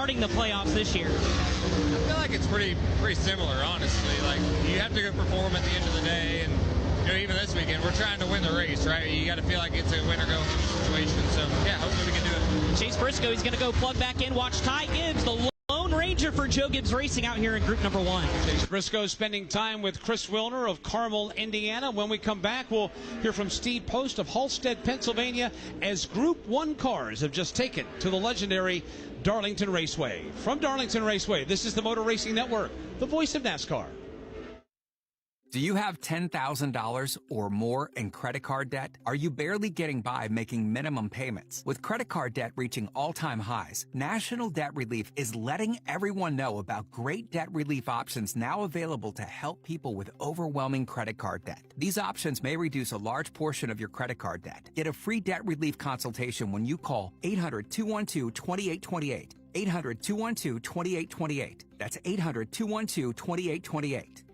starting the playoffs this year? I feel like it's pretty similar, honestly. Like, you have to go perform at the end of the day, and even this weekend, we're trying to win the race, right? You got to feel like it's a win-or-go situation. So, yeah, hopefully we can do it. Chase Briscoe, he's going to go plug back in. Watch Ty Gibbs, the Lone Ranger for Joe Gibbs Racing out here in group number 1. Chase Briscoe spending time with Chris Wilner of Carmel, Indiana. When we come back, we'll hear from Steve Post of Halstead, Pennsylvania, as Group 1 cars have just taken to the legendary Darlington Raceway. From Darlington Raceway, this is the Motor Racing Network, the voice of NASCAR. Do you have $10,000 or more in credit card debt? Are you barely getting by making minimum payments? With credit card debt reaching all-time highs, National Debt Relief is letting everyone know about great debt relief options now available to help people with overwhelming credit card debt. These options may reduce a large portion of your credit card debt. Get a free debt relief consultation when you call 800-212-2828. 800-212-2828. That's 800-212-2828.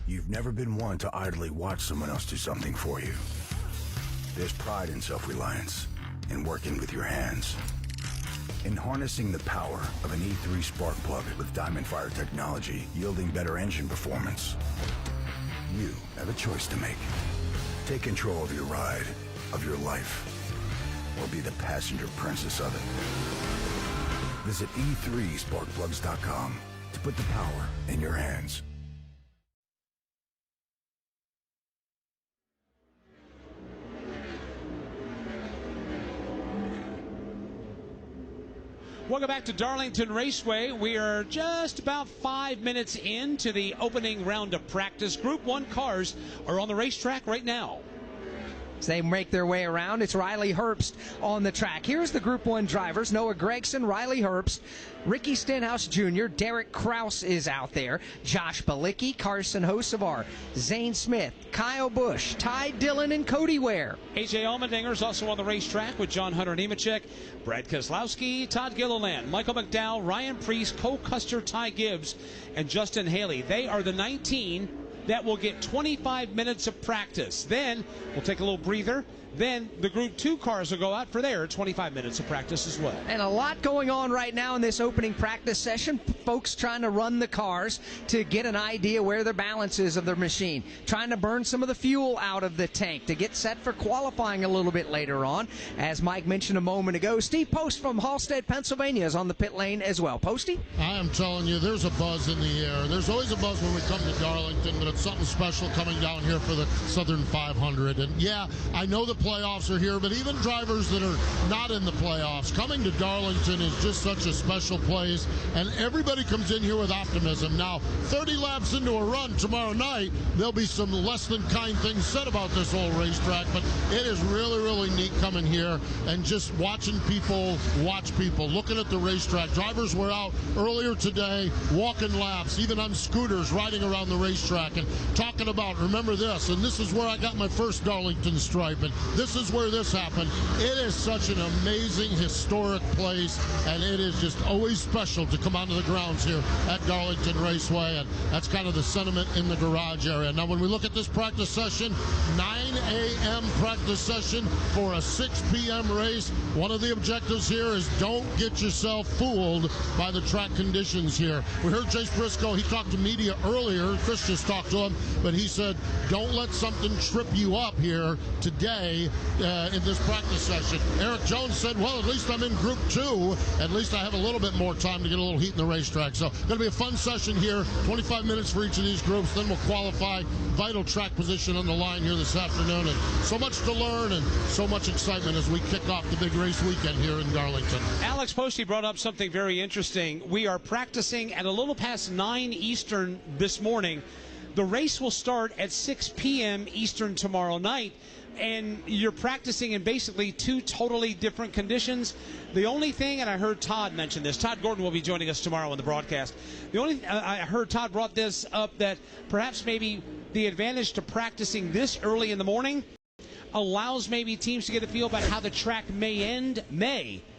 You've never been one to idly watch someone else do something for you. There's pride in self-reliance, in working with your hands, in harnessing the power of an E3 spark plug with Diamond Fire technology, yielding better engine performance. You have a choice to make. Take control of your ride, of your life, or be the passenger princess of it. Visit e3sparkplugs.com to put the power in your hands. Welcome back to Darlington Raceway. We are just about 5 minutes into the opening round of practice. Group 1 cars are on the racetrack right now. As they make their way around, it's Riley Herbst on the track. Here's the Group 1 drivers: Noah Gregson, Riley Herbst, Ricky Stenhouse Jr., Derek Kraus is out there, Josh Balicki, Carson Hocevar, Zane Smith, Kyle Busch, Ty Dillon, and Cody Ware. AJ Allmendinger is also on the racetrack with John Hunter Nemechek, Brad Keselowski, Todd Gilliland, Michael McDowell, Ryan Preece, Cole Custer, Ty Gibbs, and Justin Haley. They are the 19 that will get 25 minutes of practice. Then we'll take a little breather. Then the Group 2 cars will go out for their 25 minutes of practice as well. And a lot going on right now in this opening practice session. Folks trying to run the cars to get an idea where the balance is of their machine. Trying to burn some of the fuel out of the tank to get set for qualifying a little bit later on. As Mike mentioned a moment ago, Steve Post from Halstead, Pennsylvania is on the pit lane as well. Posty? I am telling you, there's a buzz in the air. There's always a buzz when we come to Darlington, but it's something special coming down here for the Southern 500. And yeah, I know the playoffs are here, but even drivers that are not in the playoffs, coming to Darlington is just such a special place, and everybody comes in here with optimism. Now, 30 laps into a run tomorrow night, there'll be some less than kind things said about this old racetrack, but it is really, really neat coming here and just watching people watch people, looking at the racetrack. Drivers were out earlier today walking laps, even on scooters, riding around the racetrack and talking about, remember this, and this is where I got my first Darlington Stripe, and this is where this happened. It is such an amazing, historic place, and it is just always special to come onto the grounds here at Darlington Raceway, and that's kind of the sentiment in the garage area. Now, when we look at this practice session, 9 a.m. practice session for a 6 p.m. race. One of the objectives here is don't get yourself fooled by the track conditions here. We heard Chase Briscoe, he talked to media earlier, Chris just talked to him, but he said, don't let something trip you up here today in this practice session. Eric Jones said, well, at least I'm in Group 2. At least I have a little bit more time to get a little heat in the racetrack. So going to be a fun session here. 25 minutes for each of these groups. Then we'll qualify. Vital track position on the line here this afternoon. And so much to learn and so much excitement as we kick off the big race weekend here in Darlington. Alex Posty brought up something very interesting. We are practicing at a little past 9 Eastern this morning. The race will start at 6 p.m. Eastern tomorrow night. And you're practicing in basically 2 totally different conditions. The only thing, and I heard Todd mention this, Todd Gordon will be joining us tomorrow on the broadcast. The only, I heard Todd brought this up, that perhaps maybe the advantage to practicing this early in the morning allows maybe teams to get a feel about how the track may end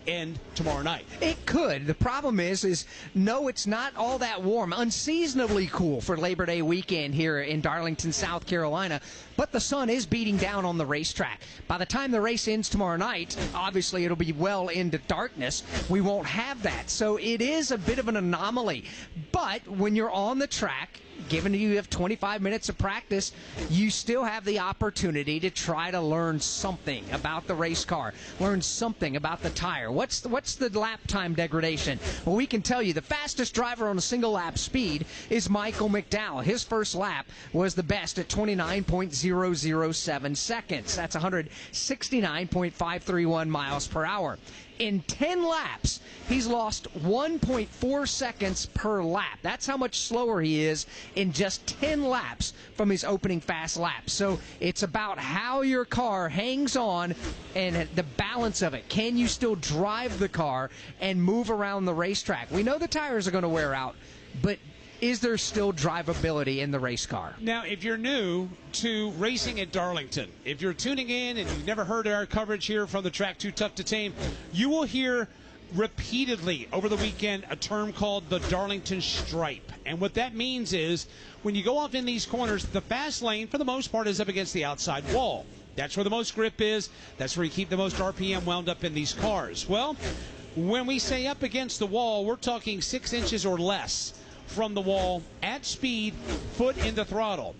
end tomorrow night. It could. The problem is no, it's not all that warm. Unseasonably cool for Labor Day weekend here in Darlington, South Carolina. But the sun is beating down on the racetrack. By the time the race ends tomorrow night, obviously it'll be well into darkness. We won't have that. So it is a bit of an anomaly. But when you're on the track, given you have 25 minutes of practice, you still have the opportunity to try to learn something about the race car, learn something about the tire. What's the lap time degradation? Well, we can tell you the fastest driver on a single lap speed is Michael McDowell. His first lap was the best at 29.007 seconds. That's 169.531 miles per hour. In 10 laps, he's lost 1.4 seconds per lap. That's how much slower he is in just 10 laps from his opening fast lap. So it's about how your car hangs on and the balance of it. Can you still drive the car and move around the racetrack? We know the tires are going to wear out, but is there still drivability in the race car? Now, if you're new to racing at Darlington, if you're tuning in and you've never heard our coverage here from the track Too Tough to Tame, you will hear repeatedly over the weekend a term called the Darlington Stripe. And what that means is when you go off in these corners, the fast lane, for the most part, is up against the outside wall. That's where the most grip is. That's where you keep the most RPM wound up in these cars. Well, when we say up against the wall, we're talking 6 inches or less from the wall at speed, foot in the throttle.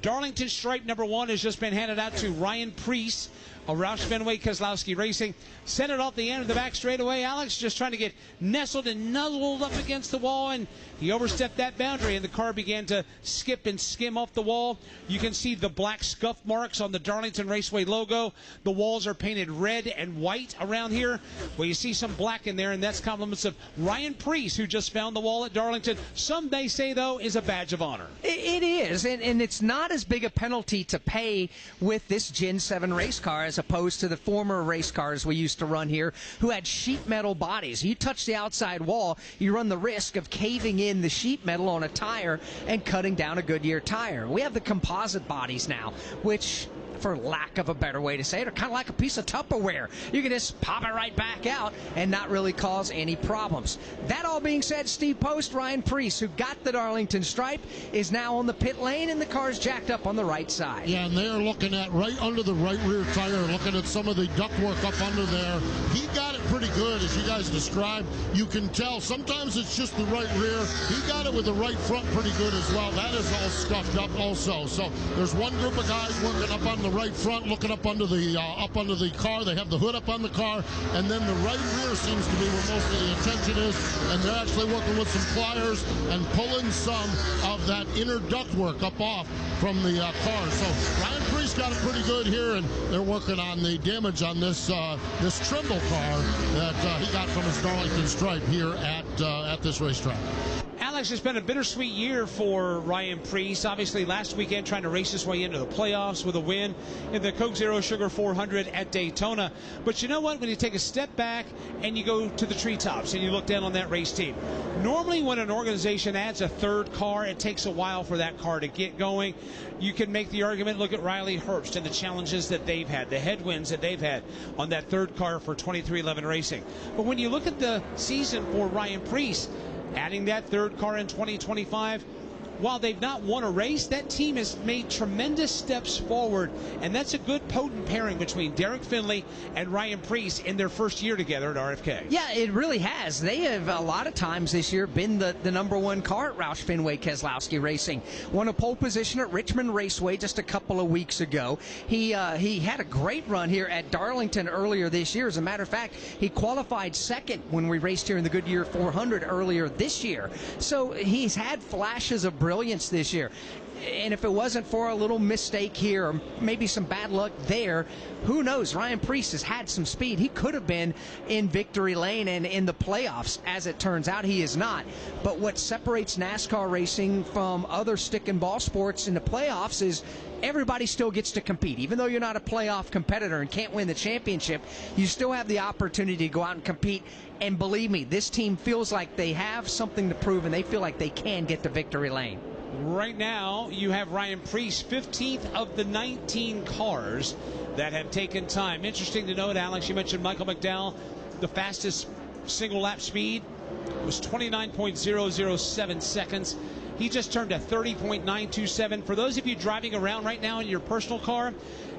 Darlington Stripe number 1 has just been handed out to Ryan Preece of Roush Fenway Keselowski Racing. Sent it off the end of the back straightaway. Alex just trying to get nestled and nuzzled up against the wall, and he overstepped that boundary, and the car began to skip and skim off the wall. You can see the black scuff marks on the Darlington Raceway logo. The walls are painted red and white around here. Well, you see some black in there, and that's compliments of Ryan Preece, who just found the wall at Darlington. Some may say, though, is a badge of honor. It is, and it's not as big a penalty to pay with this Gen 7 race car as opposed to the former race cars we used to run here who had sheet metal bodies. You touch the outside wall, you run the risk of caving in the sheet metal on a tire and cutting down a Goodyear tire. We have the composite bodies now, which, for lack of a better way to say it, are kind of like a piece of Tupperware. You can just pop it right back out and not really cause any problems. That all being said, Steve Post, Ryan Preece, who got the Darlington Stripe, is now on the pit lane, and the car's jacked up on the right side. Yeah, and they are looking at right under the right rear tire, looking at some of the ductwork up under there. He got it pretty good, as you guys described. You can tell sometimes it's just the right rear. He got it with the right front pretty good as well. That is all scuffed up also. So there's one group of guys working up on the right front, looking up under the car. They have the hood up on the car, and then the right rear seems to be where most of the attention is, and they're actually working with some pliers and pulling some of that inner ductwork up off from the car. So Ryan Preece got it pretty good here, and they're working on the damage on this this Trimble car that he got from his Darlington Stripe here at this racetrack. Alex, it's been a bittersweet year for Ryan Preece. Obviously, last weekend trying to race his way into the playoffs with a win in the Coke Zero Sugar 400 at Daytona. But you know what? When you take a step back and you go to the treetops and you look down on that race team, normally when an organization adds a third car, it takes a while for that car to get going. You can make the argument, look at Riley Herbst and the challenges that they've had, the headwinds that they've had on that third car for 2311 Racing. But when you look at the season for Ryan Preece, adding that third car in 2025, while they've not won a race, that team has made tremendous steps forward, and that's a good potent pairing between Derek Finley and Ryan Preece in their first year together at RFK. Yeah, it really has. They have a lot of times this year been the number 1 car at Roush Fenway Keselowski Racing. Won a pole position at Richmond Raceway just a couple of weeks ago. He had a great run here at Darlington earlier this year. As a matter of fact, he qualified second when we raced here in the Goodyear 400 earlier this year. So he's had flashes of brilliance this year. And if it wasn't for a little mistake here, or maybe some bad luck there, who knows? Ryan Preece has had some speed. He could have been in victory lane and in the playoffs. As it turns out, he is not. But what separates NASCAR racing from other stick and ball sports in the playoffs is everybody still gets to compete. Even though you're not a playoff competitor and can't win the championship, you still have the opportunity to go out and compete. And believe me, this team feels like they have something to prove, and they feel like they can get to victory lane. Right now, you have Ryan Preece, 15th of the 19 cars that have taken time. Interesting to note, Alex, you mentioned Michael McDowell. The fastest single lap speed was 29.007 seconds. He just turned a 30.927. For those of you driving around right now in your personal car,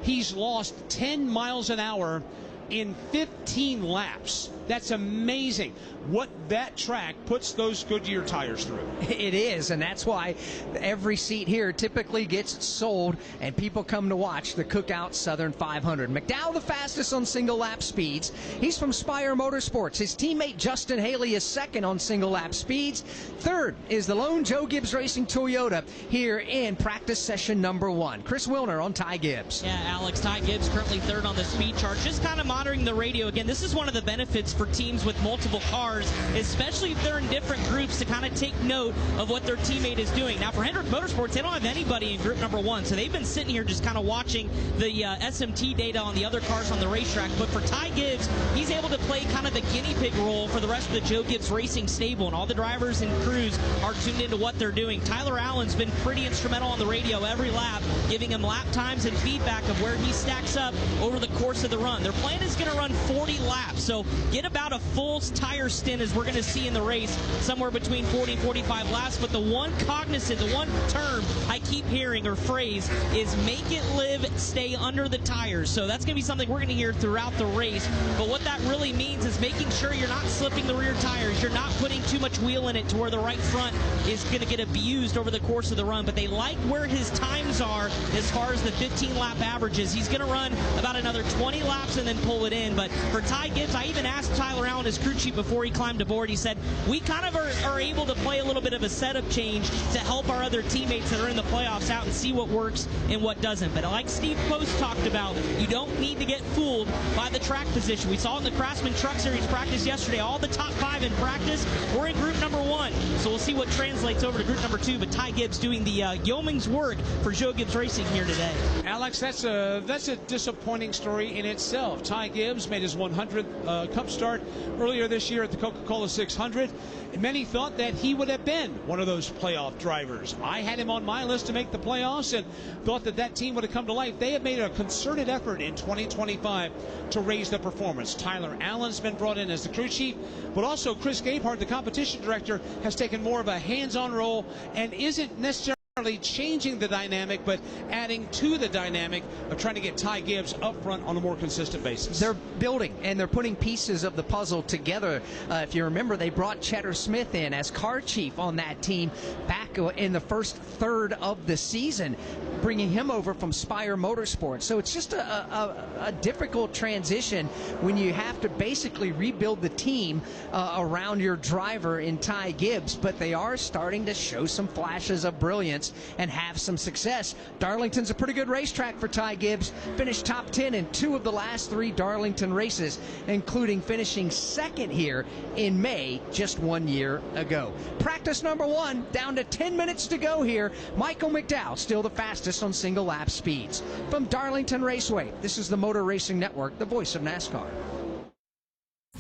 he's lost 10 miles an hour in 15 laps. That's amazing what that track puts those Goodyear tires through. It is, and that's why every seat here typically gets sold and people come to watch the Cookout Southern 500. McDowell the fastest on single lap speeds. He's from Spire Motorsports. His teammate Justin Haley is second on single lap speeds. Third is the lone Joe Gibbs Racing Toyota here in practice session number 1. Chris Wilner on Ty Gibbs. Yeah, Alex, Ty Gibbs currently third on the speed chart. Just kind of monitoring the radio. Again, this is one of the benefits for teams with multiple cars, especially if they're in different groups, to kind of take note of what their teammate is doing. Now, for Hendrick Motorsports, they don't have anybody in group number 1, so they've been sitting here just kind of watching the SMT data on the other cars on the racetrack. But for Ty Gibbs, he's able to play kind of the guinea pig role for the rest of the Joe Gibbs Racing stable, and all the drivers and crews are tuned into what they're doing. Tyler Allen's been pretty instrumental on the radio every lap, giving him lap times and feedback of where he stacks up over the course of the run. Their plan is going to run 40 laps, so get about a full tire stint as we're going to see in the race, somewhere between 40 and 45 laps. But the one cognizant, the one term I keep hearing or phrase is make it live, stay under the tires. So that's going to be something we're going to hear throughout the race. But what that really means is making sure you're not slipping the rear tires, you're not putting too much wheel in it to where the right front is going to get abused over the course of the run. But they like where his times are as far as the 15 lap averages. He's going to run about another 20 laps and then pull it in. But for Ty Gibbs, I even asked Tyler Allen, his crew chief, before he climbed aboard. He said, we kind of are able to play a little bit of a setup change to help our other teammates that are in the playoffs out and see what works and what doesn't. But like Steve Post talked about, you don't need to get fooled by the track position. We saw in the Craftsman Truck Series practice yesterday, all the top 5 in practice were in group number 1. So we'll see what translates over to group number 2. But Ty Gibbs doing the yeoman's work for Joe Gibbs Racing here today. Alex, that's a disappointing story in itself. Ty Gibbs made his 100th Cup start earlier this year at the Coca-Cola 600. Many thought that he would have been one of those playoff drivers. I had him on my list to make the playoffs and thought that team would have come to life. They have made a concerted effort in 2025 to raise the performance. Tyler Allen's been brought in as the crew chief, but also Chris Gabehart, the competition director, has taken more of a hands-on role and isn't necessarily changing the dynamic, but adding to the dynamic of trying to get Ty Gibbs up front on a more consistent basis. They're building and they're putting pieces of the puzzle together. If you remember, they brought Cheddar Smith in as car chief on that team back in the first third of the season, bringing him over from Spire Motorsports. So it's just a difficult transition when you have to basically rebuild the team around your driver in Ty Gibbs, but they are starting to show some flashes of brilliance and have some success. Darlington's a pretty good racetrack for Ty Gibbs. Finished top 10 in 2 of the last 3 Darlington races, including finishing second here in May just 1 year ago. Practice number 1, down to 10 minutes to go here. Michael McDowell, still the fastest on single lap speeds. From Darlington Raceway, this is the Motor Racing Network, the voice of NASCAR.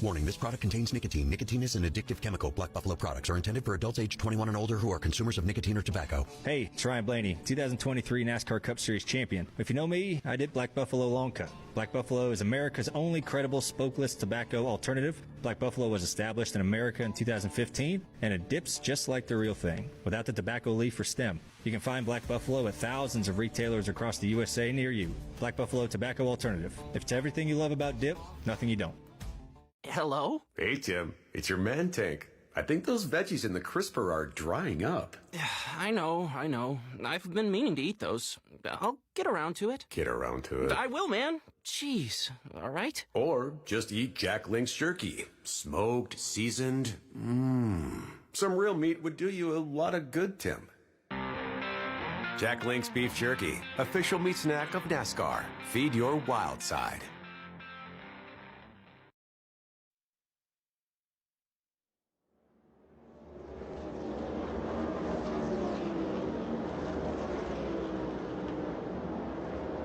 Warning, this product contains nicotine. Nicotine is an addictive chemical. Black Buffalo products are intended for adults age 21 and older who are consumers of nicotine or tobacco. Hey, it's Ryan Blaney, 2023 NASCAR Cup Series champion. If you know me, I did Black Buffalo Long Cut. Black Buffalo is America's only credible spokeless tobacco alternative. Black Buffalo was established in America in 2015, and it dips just like the real thing, without the tobacco leaf or stem. You can find Black Buffalo at thousands of retailers across the USA near you. Black Buffalo Tobacco Alternative. If it's everything you love about dip, nothing you don't. Hello? Hey, Tim. It's your man tank. I think those veggies in the crisper are drying up. I know. I've been meaning to eat those. I'll get around to it. Get around to it. I will, man. Jeez. All right? Or just eat Jack Link's jerky. Smoked, seasoned. Some real meat would do you a lot of good, Tim. Jack Link's Beef Jerky. Official meat snack of NASCAR. Feed your wild side.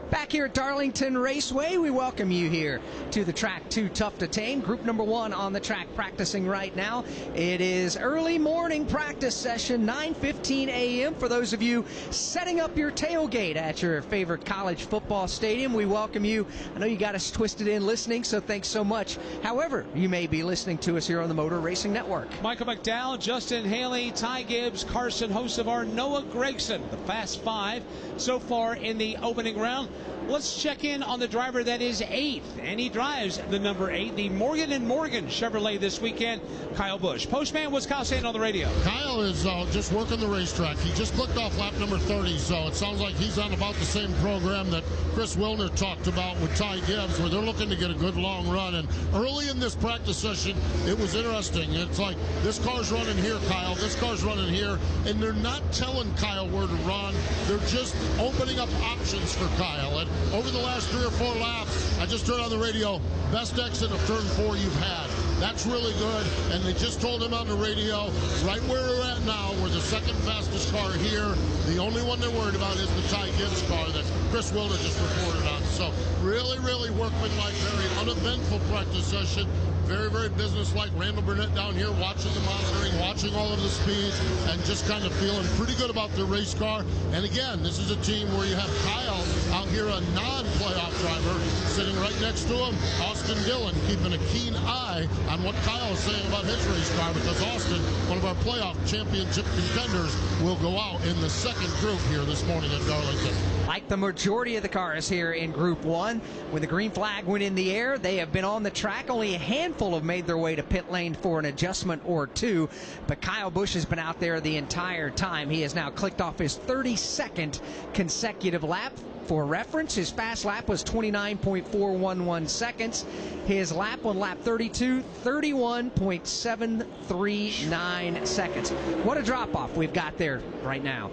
Back back here at Darlington Raceway. We welcome you here to the track Too Tough to Tame. Group number 1 on the track practicing right now. It is early morning practice session, 9:15 a.m. For those of you setting up your tailgate at your favorite college football stadium, we welcome you. I know you got us twisted in listening, so thanks so much. However, you may be listening to us here on the Motor Racing Network. Michael McDowell, Justin Haley, Ty Gibbs, Carson Hocevar, Noah Gregson, the Fast Five so far in the opening round. Let's check in on the driver that is 8th, and he drives the number 8, the Morgan & Morgan Chevrolet this weekend, Kyle Busch. Postman, what's Kyle saying on the radio? Kyle is just working the racetrack. He just clicked off lap number 30, so it sounds like he's on about the same program that Chris Wilner talked about with Ty Gibbs, where they're looking to get a good long run. And early in this practice session, it was interesting. It's like, this car's running here, Kyle, this car's running here, and they're not telling Kyle where to run. They're just opening up options for Kyle. And over the last 3 or 4 laps, I just heard on the radio, best exit of turn 4 you've had. That's really good, and they just told him on the radio, right where we're at now, we're the second fastest car here. The only one they're worried about is the Ty Gibbs car that Chris Wilder just reported on. So really, really workmanlike, very uneventful practice session. Very, very businesslike. Randall Burnett down here watching the monitoring, watching all of the speeds, and just kind of feeling pretty good about their race car. And again, this is a team where you have Kyle out here, a non-playoff driver, sitting right next to him. Austin Dillon keeping a keen eye on what Kyle is saying about his race car, because Austin, one of our playoff championship contenders, will go out in the second group here this morning at Darlington. Like the majority of the cars here in Group 1, when the green flag went in the air, they have been on the track. Only a handful have made their way to pit lane for an adjustment or two, but Kyle Busch has been out there the entire time. He has now clicked off his 32nd consecutive lap. For reference, his fast lap was 29.411 seconds. His lap on lap 32, 31.739 seconds. What a drop-off we've got there right now.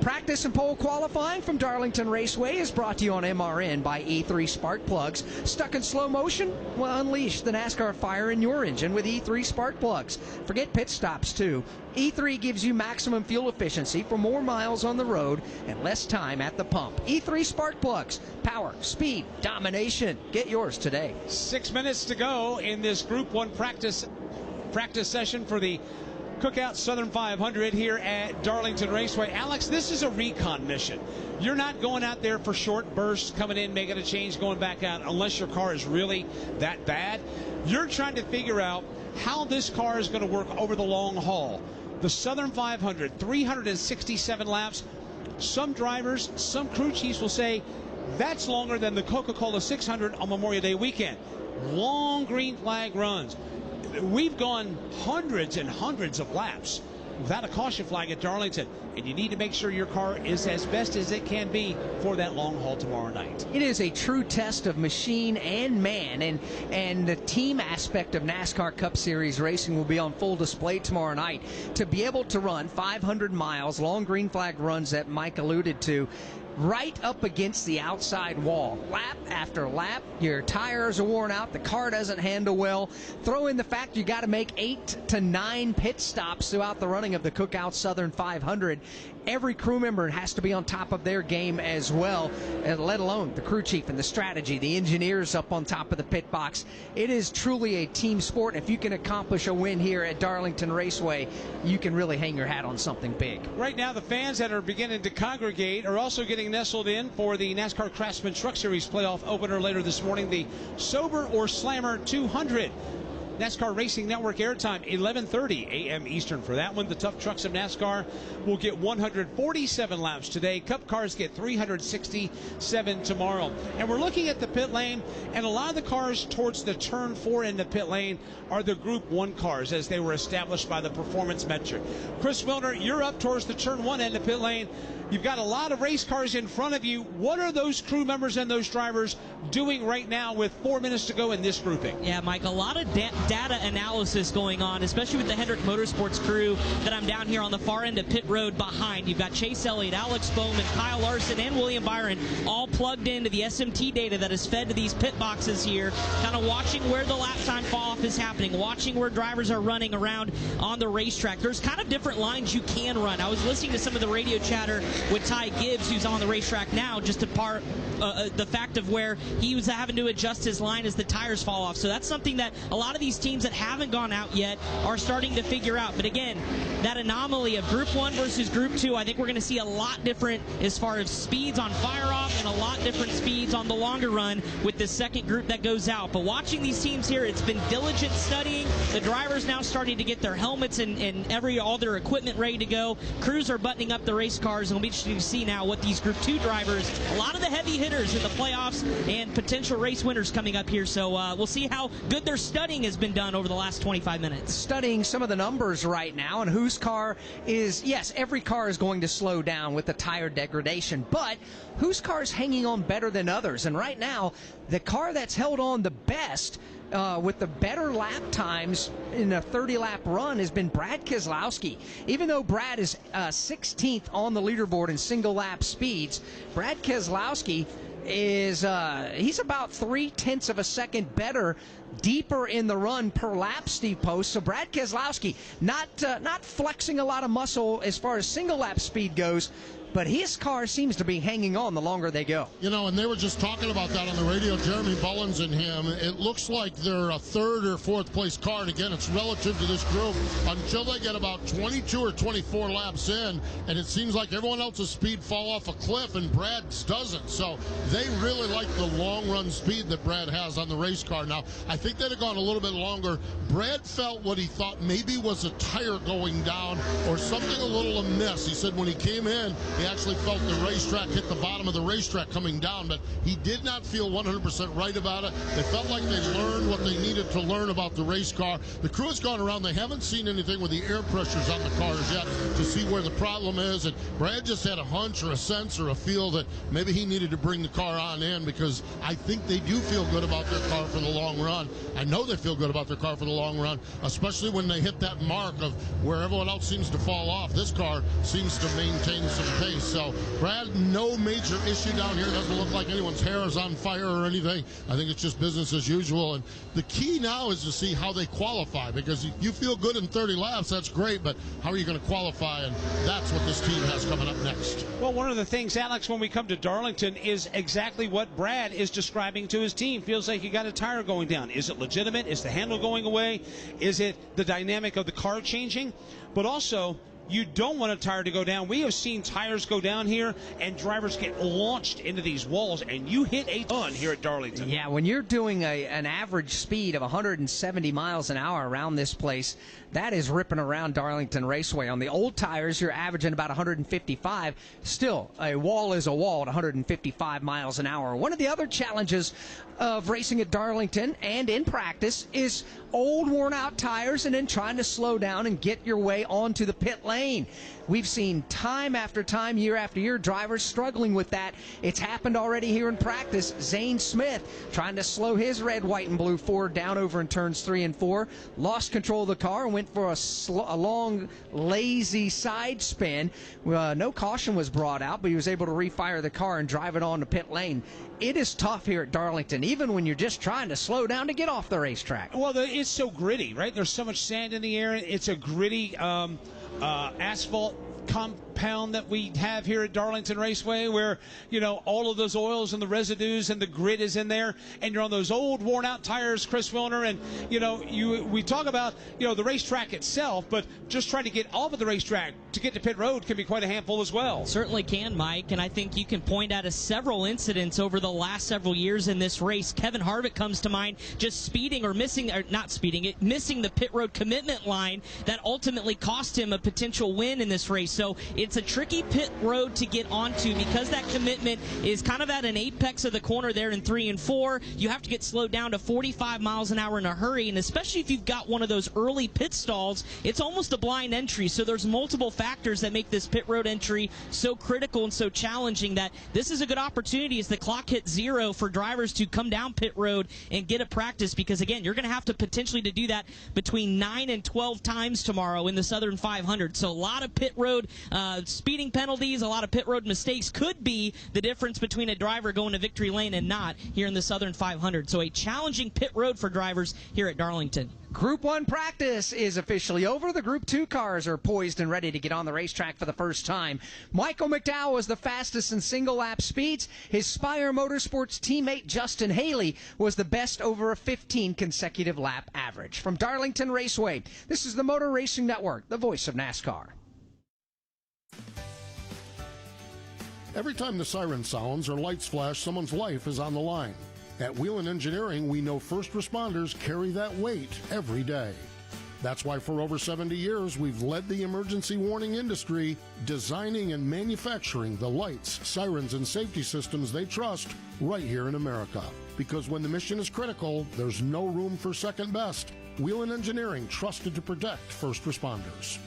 Practice and pole qualifying from Darlington Raceway is brought to you on MRN by E3 Spark Plugs. Stuck in slow motion? Well, unleash the NASCAR fire in your engine with E3 Spark Plugs. Forget pit stops, too. E3 gives you maximum fuel efficiency for more miles on the road and less time at the pump. E3 Spark Plugs. Power, speed, domination. Get yours today. 6 minutes to go in this Group 1 practice session for the Cookout Southern 500 here at Darlington Raceway. Alex, this is a recon mission. You're not going out there for short bursts, coming in, making a change, going back out, unless your car is really that bad. You're trying to figure out how this car is going to work over the long haul. The Southern 500, 367 laps. Some drivers, some crew chiefs will say that's longer than the Coca-Cola 600 on Memorial Day weekend. Long green flag runs. We've gone hundreds and hundreds of laps without a caution flag at Darlington, and you need to make sure your car is as best as it can be for that long haul tomorrow night. It is a true test of machine and man, and the team aspect of NASCAR Cup Series racing will be on full display tomorrow night. To be able to run 500 miles, long green flag runs that Mike alluded to, right up against the outside wall, lap after lap, your tires are worn out, the car doesn't handle well. Throw in the fact you got to make 8 to 9 pit stops throughout the running of the Cookout Southern 500. Every crew member has to be on top of their game as well, let alone the crew chief and the strategy, the engineers up on top of the pit box. It is truly a team sport. If you can accomplish a win here at Darlington Raceway, you can really hang your hat on something big. Right now, the fans that are beginning to congregate are also getting nestled in for the NASCAR Craftsman Truck Series playoff opener later this morning, the Sober or Slammer 200. NASCAR Racing Network airtime, 11:30 a.m. Eastern for that one. The Tough Trucks of NASCAR will get 147 laps today. Cup cars get 367 tomorrow. And we're looking at the pit lane, and a lot of the cars towards the turn 4 in the pit lane are the Group 1 cars as they were established by the performance metric. Chris Wilner, you're up towards the turn 1 end of the pit lane. You've got a lot of race cars in front of you. What are those crew members and those drivers doing right now with 4 minutes to go in this grouping? Yeah, Mike, a lot of data analysis going on, especially with the Hendrick Motorsports crew that I'm down here on the far end of pit road behind. You've got Chase Elliott, Alex Bowman, Kyle Larson, and William Byron all plugged into the SMT data that is fed to these pit boxes here, kind of watching where the lap time fall-off is happening, watching where drivers are running around on the racetrack. There's kind of different lines you can run. I was listening to some of the radio chatter with Ty Gibbs, who's on the racetrack now, just to the fact of where he was having to adjust his line as the tires fall off. So that's something that a lot of these teams that haven't gone out yet are starting to figure out. But again, that anomaly of Group 1 versus Group 2, I think we're going to see a lot different as far as speeds on fire-off and a lot different speeds on the longer run with the second group that goes out. But watching these teams here, it's been diligent studying. The drivers now starting to get their helmets and all their equipment ready to go. Crews are buttoning up the race cars, and it'll be interesting to see now what these Group 2 drivers, a lot of the heavy hitters in the playoffs and potential race winners coming up here. So we'll see how good their studying has been done over the last 25 minutes. Studying some of the numbers right now and whose car is, yes, every car is going to slow down with the tire degradation, but whose car is hanging on better than others? And right now, the car that's held on the best with the better lap times in a 30-lap run has been Brad Keselowski. Even though Brad is 16th on the leaderboard in single-lap speeds, Brad Keselowski is he's about 0.3 of a second better deeper in the run per lap, Steve Post. So Brad Keselowski not flexing a lot of muscle as far as single lap speed goes, but his car seems to be hanging on the longer they go. You know, and they were just talking about that on the radio, Jeremy Bullins and him. It looks like they're a third or fourth place car, and again, it's relative to this group until they get about 22 or 24 laps in, and it seems like everyone else's speed fall off a cliff, and Brad's doesn't. So they really like the long run speed that Brad has on the race car. Now, I think they'd have gone a little bit longer. Brad felt what he thought maybe was a tire going down or something a little amiss. He said when he came in, he actually felt the racetrack hit the bottom of the racetrack coming down, but he did not feel 100% right about it. They felt like they learned what they needed to learn about the race car. The crew has gone around. They haven't seen anything with the air pressures on the cars yet to see where the problem is, and Brad just had a hunch or a sense or a feel that maybe he needed to bring the car on in, because I think they do feel good about their car for the long run. I know they feel good about their car for the long run, especially when they hit that mark of where everyone else seems to fall off. This car seems to maintain some pace. So, Brad, no major issue down here. Doesn't look like anyone's hair is on fire or anything. I think it's just business as usual. And the key now is to see how they qualify, because you feel good in 30 laps, that's great, but how are you going to qualify? And that's what this team has coming up next. Well, one of the things, Alex, when we come to Darlington is exactly what Brad is describing to his team. Feels like you got a tire going down. Is it legitimate? Is the handle going away? Is it the dynamic of the car changing? But also, you don't want a tire to go down. We have seen tires go down here and drivers get launched into these walls, and you hit a ton here at Darlington. Yeah, when you're doing an average speed of 170 miles an hour around this place, that is ripping around Darlington Raceway. On the old tires, you're averaging about 155. Still, a wall is a wall at 155 miles an hour. One of the other challenges of racing at Darlington and in practice is old worn-out tires and then trying to slow down and get your way onto the pit lane. We've seen time after time, year after year, drivers struggling with that. It's happened already here in practice. Zane Smith trying to slow his red, white, and blue Ford down over in turns 3 and 4. Lost control of the car and went for a long, lazy side spin. No caution was brought out, but he was able to refire the car and drive it on the pit lane. It is tough here at Darlington, even when you're just trying to slow down to get off the racetrack. Well, it's so gritty, right? There's so much sand in the air. It's a gritty asphalt compound that we have here at Darlington Raceway, where, you know, all of those oils and the residues and the grit is in there, and you're on those old worn out tires, Chris Wilner, and, you know, we talk about, you know, the racetrack itself, but just trying to get off of the racetrack to get to pit road can be quite a handful as well. Certainly can, Mike, and I think you can point out several incidents over the last several years in this race. Kevin Harvick comes to mind, just speeding or missing, or not speeding, missing the pit road commitment line that ultimately cost him a potential win in this race. So it It's a tricky pit road to get onto because that commitment is kind of at an apex of the corner there in 3 and 4. You have to get slowed down to 45 miles an hour in a hurry, and especially if you've got one of those early pit stalls, it's almost a blind entry. So there's multiple factors that make this pit road entry so critical and so challenging that this is a good opportunity as the clock hits 0 for drivers to come down pit road and get a practice, because again, you're going to have to potentially to do that between 9 and 12 times tomorrow in the Southern 500. So a lot of pit road speeding penalties, a lot of pit road mistakes could be the difference between a driver going to victory lane and not here in the Southern 500. So a challenging pit road for drivers here at Darlington. Group 1 practice is officially over. The Group 2 cars are poised and ready to get on the racetrack for the first time. Michael McDowell was the fastest in single-lap speeds. His Spire Motorsports teammate Justin Haley was the best over a 15 consecutive lap average. From Darlington Raceway, this is the Motor Racing Network, the voice of NASCAR. Every time the siren sounds or lights flash, someone's life is on the line. At Whelen Engineering, we know first responders carry that weight every day. That's why for over 70 years, we've led the emergency warning industry, designing and manufacturing the lights, sirens, and safety systems they trust right here in America. Because when the mission is critical, there's no room for second best. Whelen Engineering, trusted to protect first responders.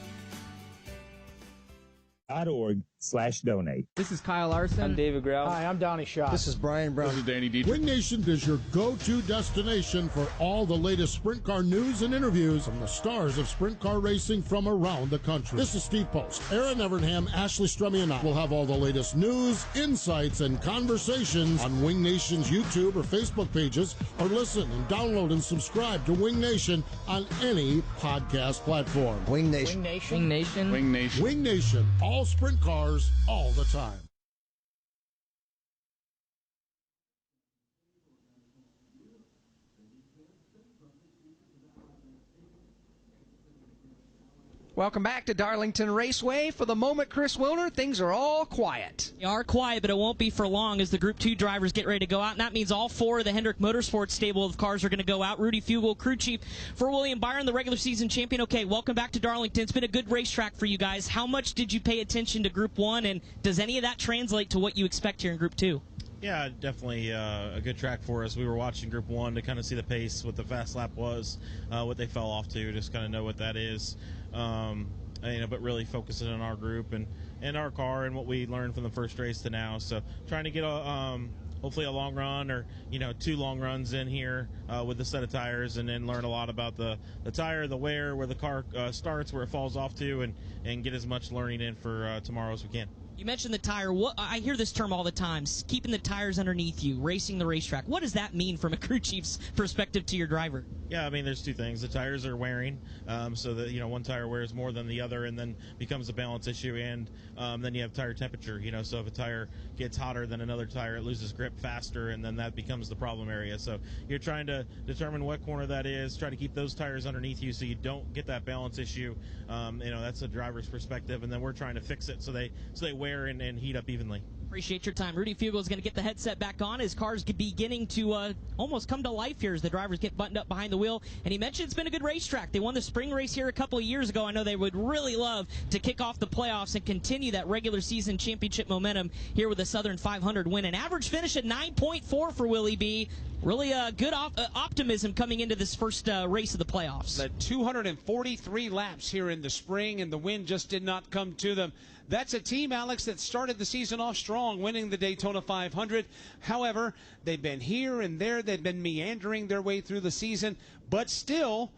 .org/donate. This is Kyle Larson. I'm David Grau. Hi, I'm Donnie Shaw. This is Brian Brown. This is Danny Dietrich. Wing Nation is your go-to destination for all the latest sprint car news and interviews from the stars of sprint car racing from around the country. This is Steve Post. Aaron Evernham, Ashley Strummy, and I will have all the latest news, insights, and conversations on Wing Nation's YouTube or Facebook pages, or listen and download and subscribe to Wing Nation on any podcast platform. Wing Nation. Wing Nation. Wing Nation. Wing Nation. Wing Nation. All sprint cars, all the time. Welcome back to Darlington Raceway. For the moment, Chris Wilner, things are all quiet. They are quiet, but it won't be for long as the Group 2 drivers get ready to go out. And that means all 4 of the Hendrick Motorsports stable of cars are going to go out. Rudy Fugel, crew chief for William Byron, the regular season champion. Okay, welcome back to Darlington. It's been a good racetrack for you guys. How much did you pay attention to Group 1, and does any of that translate to what you expect here in Group 2? Yeah, definitely a good track for us. We were watching Group 1 to kind of see the pace, what the fast lap was, what they fell off to, just kind of know what that is. But really focusing on our group and our car and what we learned from the first race to now. So trying to get hopefully a long run or 2 long runs in here with the set of tires, and then learn a lot about the tire, the wear, where the car starts, where it falls off to, and get as much learning in for tomorrow as we can. You mentioned the tire. I hear this term all the time, keeping the tires underneath you, racing the racetrack. What does that mean from a crew chief's perspective to your driver? Yeah, I mean, there's 2 things. The tires are wearing, so that one tire wears more than the other, and then becomes a balance issue. And then you have tire temperature. So if a tire gets hotter than another tire, it loses grip faster, and then that becomes the problem area. So you're trying to determine what corner that is, try to keep those tires underneath you so you don't get that balance issue. That's a driver's perspective, and then we're trying to fix it so they wear and heat up evenly. Appreciate your time. Rudy Fugel is going to get the headset back on. His car's beginning to almost come to life here as the drivers get buttoned up behind the wheel. And he mentioned it's been a good racetrack. They won the spring race here a couple of years ago. I know they would really love to kick off the playoffs and continue that regular season championship momentum here with the Southern 500 win. An average finish at 9.4 for Willie B. Really good optimism coming into this first race of the playoffs. The 243 laps here in the spring, and the win just did not come to them. That's a team, Alex, that started the season off strong, winning the Daytona 500. However, they've been here and there. They've been meandering their way through the season, but still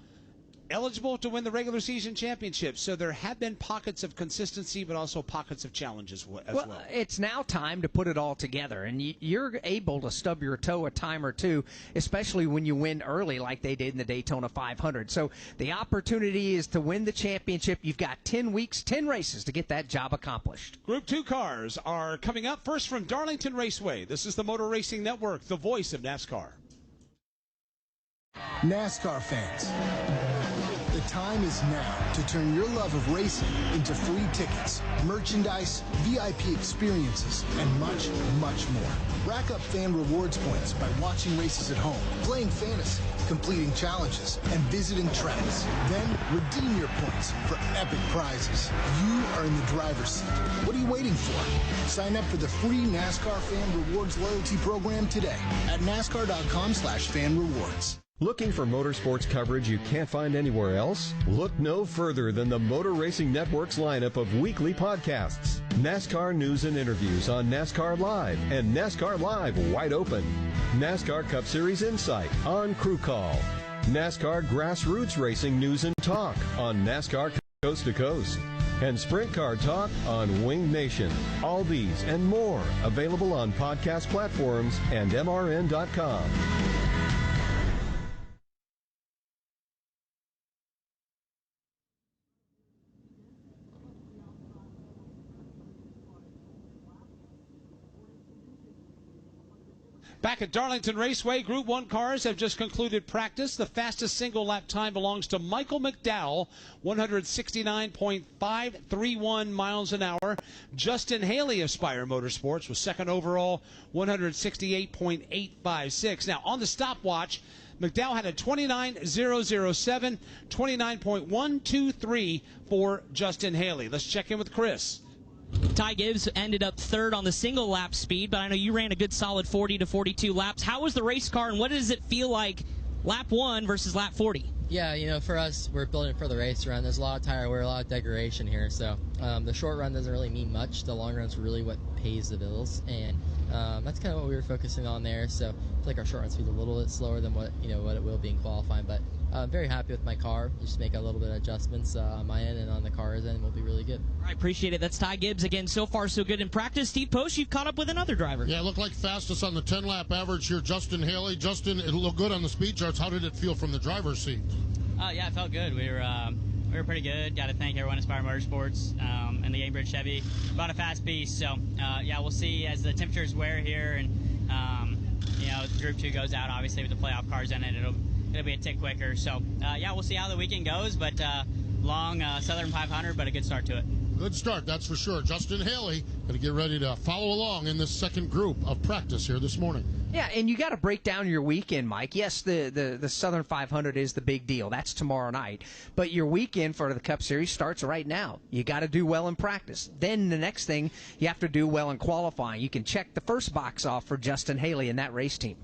eligible to win the regular season championship. So there have been pockets of consistency, but also pockets of challenges as well. It's now time to put it all together, and you're able to stub your toe a time or two, especially when you win early like they did in the Daytona 500. So the opportunity is to win the championship. You've got 10 weeks, 10 races to get that job accomplished. Group 2 cars are coming up. First from Darlington Raceway. This is the Motor Racing Network, the voice of NASCAR. NASCAR fans, the The time is now to turn your love of racing into free tickets, merchandise, VIP experiences, and much, much more. Rack up fan rewards points by watching races at home, playing fantasy, completing challenges, and visiting tracks. Then redeem your points for epic prizes. You are in the driver's seat. What are you waiting for? Sign up for the free NASCAR Fan Rewards loyalty program today at NASCAR.com/fan rewards. Looking for motorsports coverage you can't find anywhere else? Look no further than the Motor Racing Network's lineup of weekly podcasts. NASCAR news and interviews on NASCAR Live and NASCAR Live Wide Open. NASCAR Cup Series Insight on Crew Call. NASCAR Grassroots Racing News and Talk on NASCAR Coast to Coast. And Sprint Car Talk on Wing Nation. All these and more available on podcast platforms and MRN.com. Back at Darlington Raceway, Group 1 cars have just concluded practice. The fastest single lap time belongs to Michael McDowell, 169.531 miles an hour. Justin Haley of Spire Motorsports was second overall, 168.856. Now, on the stopwatch, McDowell had a 29.007, 29.123 for Justin Haley. Let's check in with Chris. Ty Gibbs ended up third on the single lap speed, but I know you ran a good solid 40 to 42 laps. How was the race car, and what does it feel like lap 1 versus lap 40? Yeah, you know, for us, we're building for the race run. There's a lot of tire wear, a lot of degradation here, so the short run doesn't really mean much. The long run's really what pays the bills, and that's kind of what we were focusing on there. So I feel like our short run speed's a little bit slower than what it will be in qualifying, but I'm very happy with my car. Just make a little bit of adjustments on my end and on the car's end, and we'll be really good. All right, appreciate it. That's Ty Gibbs. Again, so far so good in practice. Steve Post, you've caught up with another driver. Yeah, it looked like fastest on the 10-lap average here, Justin Haley. Justin, it looked good on the speed charts. How did it feel from the driver's seat? Yeah, it felt good. We were pretty good. Got to thank everyone at Spire Motorsports and the Aimbridge Chevy. Brought a fast piece, so yeah, we'll see as the temperatures wear here, and Group 2 goes out. Obviously, with the playoff cars in it, it'll be a tick quicker. So yeah, we'll see how the weekend goes. But long Southern 500, but a good start to it. Good start, that's for sure. Justin Haley going to get ready to follow along in this second group of practice here this morning. Yeah, and you got to break down your weekend, Mike. Yes, the Southern 500 is the big deal. That's tomorrow night. But your weekend for the Cup Series starts right now. You got to do well in practice. Then the next thing, you have to do well in qualifying. You can check the first box off for Justin Haley and that race team.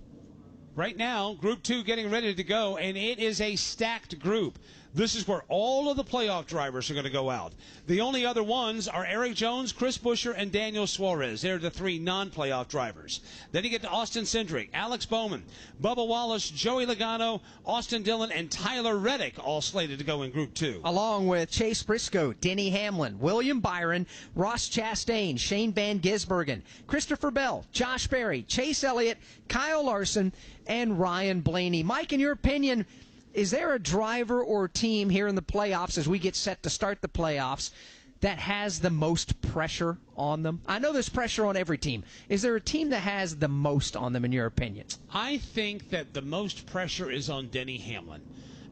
Right now, Group 2 getting ready to go, and it is a stacked group. This is where all of the playoff drivers are going to go out. The only other ones are Eric Jones, Chris Buescher, and Daniel Suarez. They're the three non-playoff drivers. Then you get to Austin Cindric, Alex Bowman, Bubba Wallace, Joey Logano, Austin Dillon, and Tyler Reddick, all slated to go in Group 2. Along with Chase Briscoe, Denny Hamlin, William Byron, Ross Chastain, Shane Van Gisbergen, Christopher Bell, Josh Berry, Chase Elliott, Kyle Larson, and Ryan Blaney. Mike, in your opinion, is there a driver or team here in the playoffs as we get set to start the playoffs that has the most pressure on them? I know there's pressure on every team. Is there a team that has the most on them, in your opinion? I think that the most pressure is on Denny Hamlin,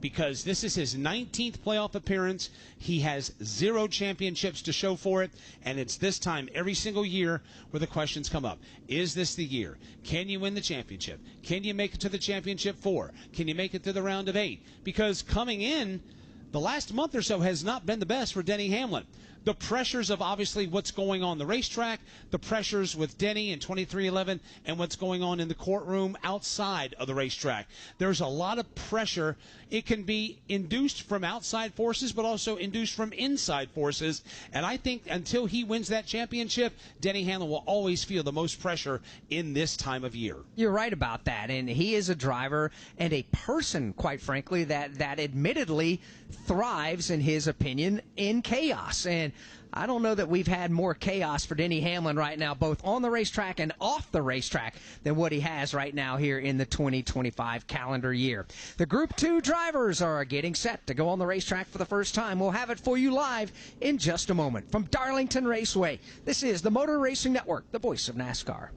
because this is his 19th playoff appearance. He has 0 championships to show for it, and it's this time every single year where the questions come up. Is this the year? Can you win the championship? Can you make it to the championship 4? Can you make it to the round of 8? Because coming in, the last month or so has not been the best for Denny Hamlin. The pressures of obviously what's going on the racetrack, the pressures with Denny in 2311, and what's going on in the courtroom outside of the racetrack. There's a lot of pressure. It can be induced from outside forces, but also induced from inside forces. And I think until he wins that championship, Denny Hamlin will always feel the most pressure in this time of year. You're right about that. And he is a driver and a person, quite frankly, that admittedly thrives, in his opinion, in chaos. And I don't know that we've had more chaos for Denny Hamlin right now, both on the racetrack and off the racetrack, than what he has right now here in the 2025 calendar year. The Group 2 drivers are getting set to go on the racetrack for the first time. We'll have it for you live in just a moment. From Darlington Raceway, this is the Motor Racing Network, the voice of NASCAR.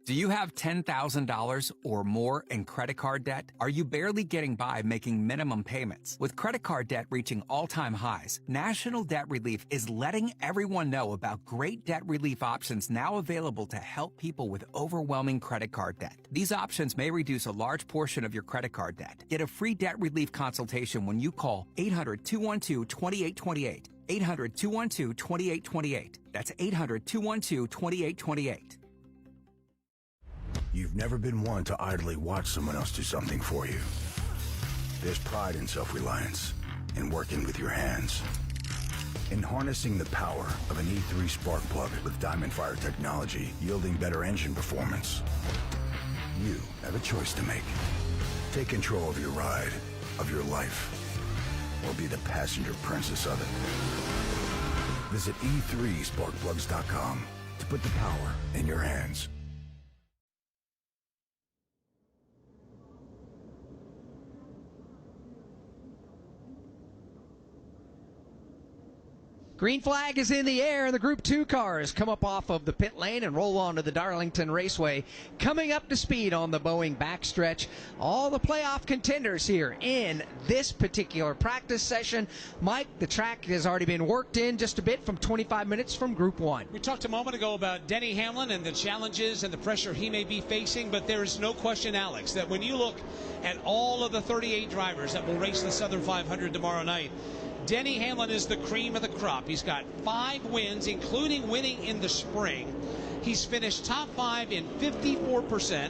Do you have $10,000 or more in credit card debt? Are you barely getting by making minimum payments? With credit card debt reaching all-time highs, National Debt Relief is letting everyone know about great debt relief options now available to help people with overwhelming credit card debt. These options may reduce a large portion of your credit card debt. Get a free debt relief consultation when you call 800-212-2828. 800-212-2828. That's 800-212-2828. You've never been one to idly watch someone else do something for you. There's pride in self-reliance, in working with your hands, in harnessing the power of an E3 spark plug with Diamond Fire technology, yielding better engine performance. You have a choice to make. Take control of your ride, of your life, or be the passenger princess of it. Visit e3sparkplugs.com to put the power in your hands. Green flag is in the air, and the Group 2 cars come up off of the pit lane and roll onto the Darlington Raceway, coming up to speed on the Boeing backstretch. All the playoff contenders here in this particular practice session. Mike, the track has already been worked in just a bit from 25 minutes from Group 1. We talked a moment ago about Denny Hamlin and the challenges and the pressure he may be facing, but there is no question, Alex, that when you look at all of the 38 drivers that will race the Southern 500 tomorrow night, Denny Hamlin is the cream of the crop. He's got 5 wins, including winning in the spring. He's finished top 5 in 54%,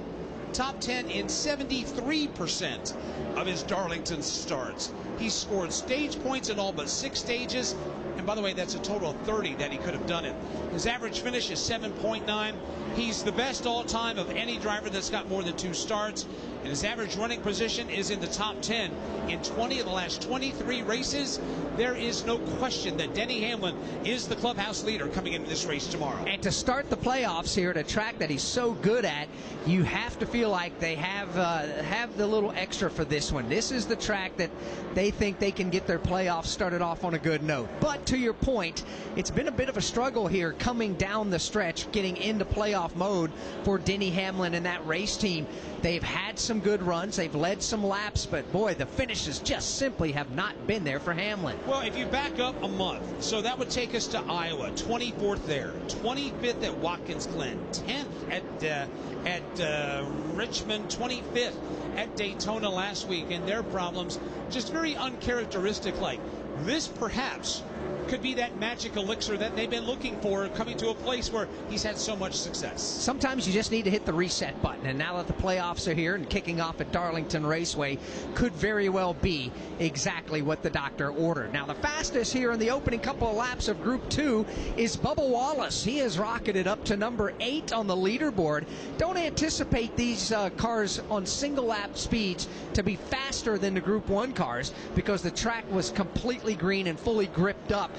top 10 in 73% of his Darlington starts. He's scored stage points in all but 6 stages. And by the way, that's a total of 30 that he could have done it. His average finish is 7.9. He's the best all-time of any driver that's got more than 2 starts. And his average running position is in the top 10 in 20 of the last 23 races. There is no question that Denny Hamlin is the clubhouse leader coming into this race tomorrow. And to start the playoffs here at a track that he's so good at, you have to feel like they have the little extra for this one. This is the track that they think they can get their playoffs started off on a good note. But to your point, it's been a bit of a struggle here coming down the stretch, getting into playoff mode for Denny Hamlin and that race team. They've had some good runs, they've led some laps, but boy, the finishes just simply have not been there for Hamlin. Well, if you back up a month, so that would take us to Iowa, 24th there, 25th at Watkins Glen, 10th at Richmond, 25th at Daytona last week, and their problems just very uncharacteristic. Like this perhaps could be that magic elixir that they've been looking for, coming to a place where he's had so much success. Sometimes you just need to hit the reset button, and now that the playoffs are here and kicking off at Darlington Raceway, could very well be exactly what the doctor ordered. Now, the fastest here in the opening couple of laps of Group 2 is Bubba Wallace. He has rocketed up to number 8 on the leaderboard. Don't anticipate these cars on single lap speeds to be faster than the Group 1 cars, because the track was completely green and fully gripped up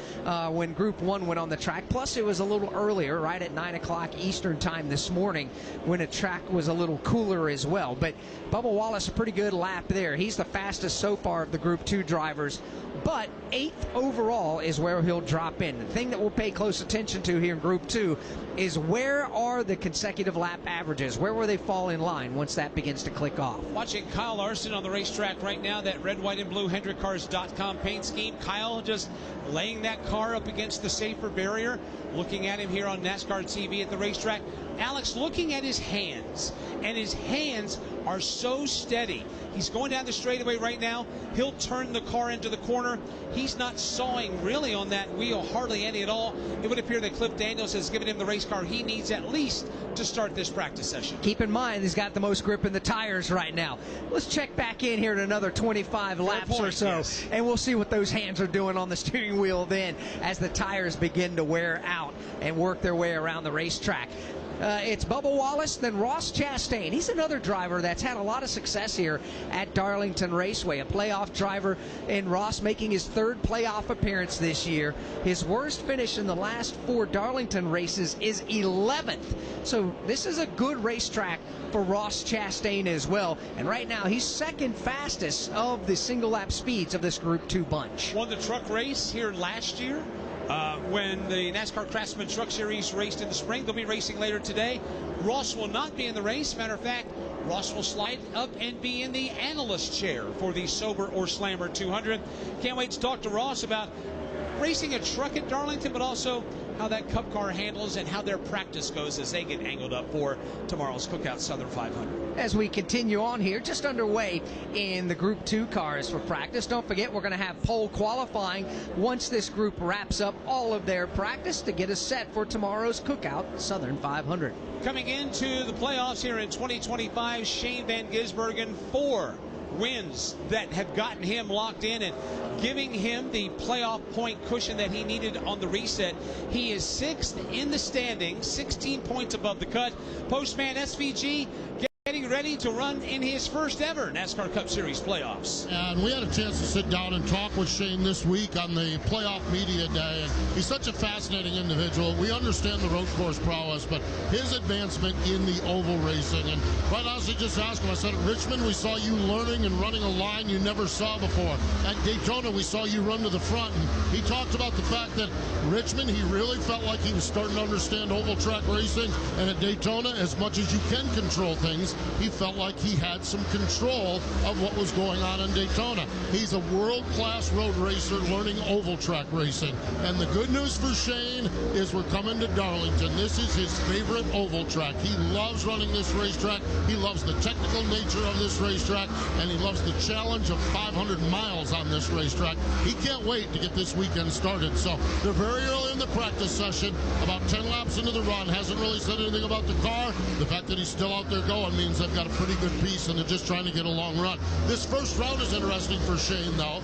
when Group 1 went on the track. Plus, it was a little earlier, right at 9 o'clock Eastern time this morning, when the track was a little cooler as well. But Bubba Wallace, a pretty good lap there. He's the fastest so far of the Group 2 drivers. But 8th overall is where he'll drop in. The thing that we'll pay close attention to here in Group 2 is where are the consecutive lap averages? Where will they fall in line once that begins to click off? Watching Kyle Larson on the racetrack right now, that red, white, and blue HendrickCars.com paint scheme. Kyle just laying that car up against the safer barrier. Looking at him here on NASCAR TV at the racetrack. Alex, looking at his hands, and his hands are so steady. He's going down the straightaway right now. He'll turn the car into the corner. He's not sawing really on that wheel, hardly any at all. It would appear that Cliff Daniels has given him the race car he needs at least to start this practice session. Keep in mind, he's got the most grip in the tires right now. Let's check back in here at another 25 laps or so, yes, and we'll see what those hands are doing on the steering wheel then as the tires begin to wear out and work their way around the racetrack. It's Bubba Wallace, then Ross Chastain. He's another driver that's had a lot of success here at Darlington Raceway. A playoff driver, and Ross making his 3rd playoff appearance this year. His worst finish in the last 4 Darlington races is 11th. So this is a good racetrack for Ross Chastain as well. And right now, he's 2nd fastest of the single lap speeds of this Group 2 bunch. Won the truck race here last year. When the NASCAR Craftsman Truck Series raced in the spring, they'll be racing later today. Ross will not be in the race. Matter of fact, Ross will slide up and be in the analyst chair for the Sober or Slammer 200. Can't wait to talk to Ross about racing a truck at Darlington, but also how that Cup car handles and how their practice goes as they get angled up for tomorrow's Cookout Southern 500. As we continue on here, just underway in the Group 2 cars for practice. Don't forget, we're going to have pole qualifying once this group wraps up all of their practice to get us set for tomorrow's Cookout Southern 500. Coming into the playoffs here in 2025, Shane Van Gisbergen, 4 wins that have gotten him locked in and giving him the playoff point cushion that he needed on the reset. He is 6th in the standings, 16 points above the cut. Postman SVG getting ready to run in his first ever NASCAR Cup Series playoffs. And we had a chance to sit down and talk with Shane this week on the playoff media day. And he's such a fascinating individual. We understand the road course prowess, but his advancement in the oval racing. And quite honestly, just asked him, I said, at Richmond, we saw you learning and running a line you never saw before. At Daytona, we saw you run to the front. And he talked about the fact that Richmond, he really felt like he was starting to understand oval track racing. And at Daytona, as much as you can control things, he felt like he had some control of what was going on in Daytona. He's a world-class road racer learning oval track racing. And the good news for Shane is we're coming to Darlington. This is his favorite oval track. He loves running this racetrack. He loves the technical nature of this racetrack, and he loves the challenge of 500 miles on this racetrack. He can't wait to get this weekend started. So they're very early in the practice session, about 10 laps into the run. Hasn't really said anything about the car. The fact that he's still out there going means they've got a pretty good piece, and they're just trying to get a long run. This first round is interesting for Shane, though.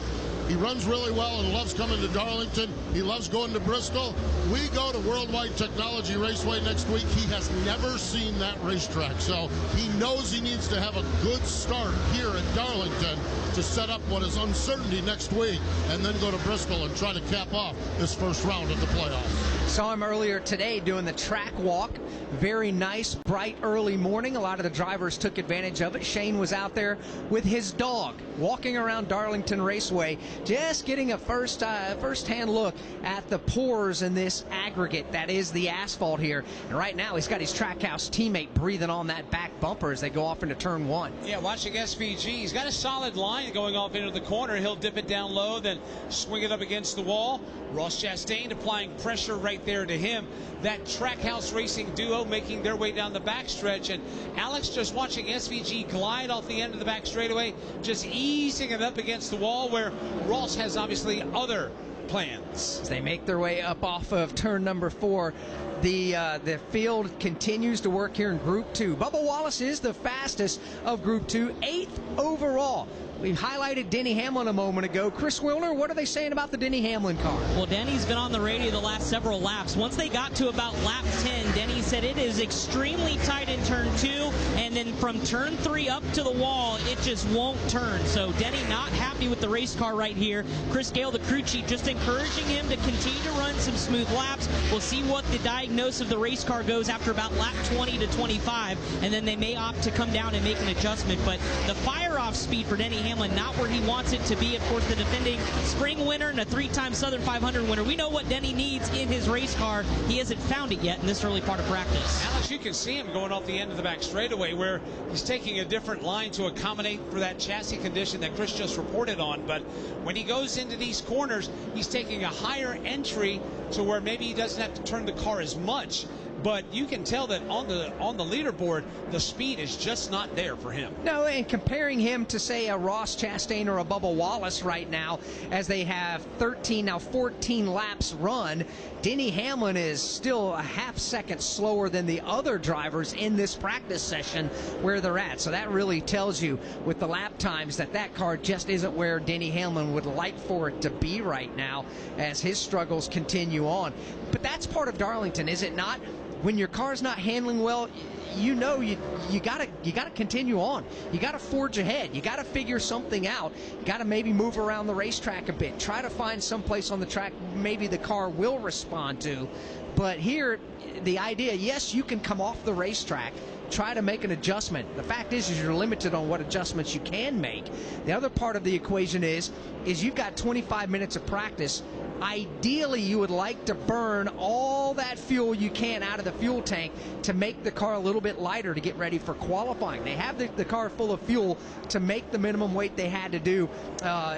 He runs really well and loves coming to Darlington. He loves going to Bristol. We go to Worldwide Technology Raceway next week. He has never seen that racetrack, so he knows he needs to have a good start here at Darlington to set up what is uncertainty next week, and then go to Bristol and try to cap off this first round of the playoffs. Saw him earlier today doing the track walk. Very nice, bright, early morning. A lot of the drivers took advantage of it. Shane was out there with his dog, walking around Darlington Raceway, just getting a first-hand look at the pores in this aggregate that is the asphalt here. And right now, he's got his Trackhouse teammate breathing on that back bumper as they go off into turn 1. Yeah, watching SVG. He's got a solid line going off into the corner. He'll dip it down low, then swing it up against the wall. Ross Chastain applying pressure right there to him. That Trackhouse Racing duo making their way down the backstretch, and Alex just watching SVG glide off the end of the back straightaway, just easing it up against the wall, where Ross has obviously other plans. As they make their way up off of turn number 4, the field continues to work here in Group 2. Bubba Wallace is the fastest of Group 2, 8th overall. We highlighted Denny Hamlin a moment ago. Chris Wilner, what are they saying about the Denny Hamlin car? Well, Denny's been on the radio the last several laps. Once they got to about lap 10, Denny said it is extremely tight in turn 2, and then from turn 3 up to the wall, it just won't turn. So Denny not happy with the race car right here. Chris Gale, the crew chief, just encouraging him to continue to run some smooth laps. We'll see what the diagnosis of the race car goes after about lap 20 to 25, and then they may opt to come down and make an adjustment. But the fire-off speed for Denny Hamlin, not where he wants it to be. Of course, the defending spring winner and a 3-time Southern 500 winner. We know what Denny needs in his race car. He hasn't found it yet in this early part of practice. Alex, you can see him going off the end of the back straightaway, where he's taking a different line to accommodate for that chassis condition that Chris just reported on. But when he goes into these corners, he's taking a higher entry to where maybe he doesn't have to turn the car as much. But you can tell that on the leaderboard, the speed is just not there for him. No, and comparing him to, say, a Ross Chastain or a Bubba Wallace right now, as they have 13, now 14 laps run, Denny Hamlin is still a half second slower than the other drivers in this practice session where they're at. So that really tells you, with the lap times, that that car just isn't where Denny Hamlin would like for it to be right now as his struggles continue on. But that's part of Darlington, is it not? When your car's not handling well, you know you gotta continue on. You gotta forge ahead. You gotta figure something out. You gotta maybe move around the racetrack a bit. Try to find some place on the track maybe the car will respond to. But here, the idea, yes, you can come off the racetrack, try to make an adjustment. The fact is you're limited on what adjustments you can make. The other part of the equation is you've got 25 minutes of practice Ideally, you would like to burn all that fuel you can out of the fuel tank to make the car a little bit lighter to get ready for qualifying. They have the car full of fuel to make the minimum weight they had to do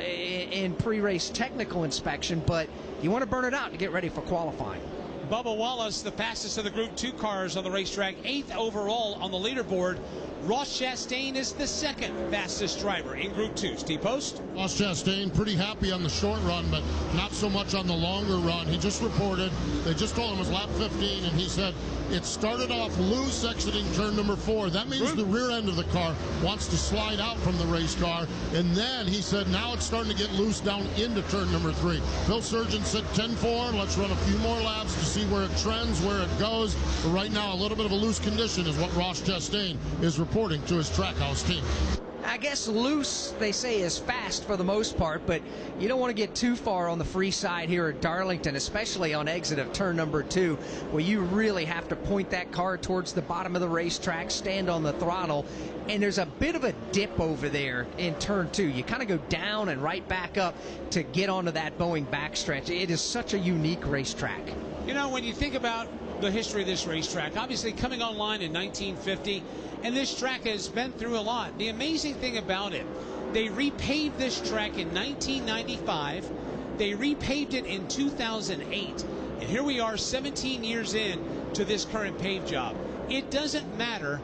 in pre-race technical inspection, but you want to burn it out to get ready for qualifying. Bubba Wallace, the fastest of the Group 2 cars on the racetrack, 8th overall on the leaderboard. Ross Chastain is the second fastest driver in Group 2. Steve Post? Ross Chastain pretty happy on the short run, but not so much on the longer run. He just reported, they just told him it was lap 15, and he said it started off loose exiting turn number 4. That means the rear end of the car wants to slide out from the race car, and then he said now it's starting to get loose down into turn number 3. Phil Surgeon said 10-4, let's run a few more laps to see where it trends, where it goes. But right now, a little bit of a loose condition is what Ross Chastain is reporting to his Trackhouse team. I guess loose, they say, is fast for the most part, but you don't want to get too far on the free side here at Darlington, especially on exit of turn number 2, where you really have to point that car towards the bottom of the racetrack, stand on the throttle, and there's a bit of a dip over there in turn 2. You kind of go down and right back up to get onto that Boeing backstretch. It is such a unique racetrack. You know, when you think about the history of this racetrack, obviously coming online in 1950, and this track has been through a lot. The amazing thing about it, they repaved this track in 1995. They repaved it in 2008. And here we are 17 years in to this current pave job. It doesn't matter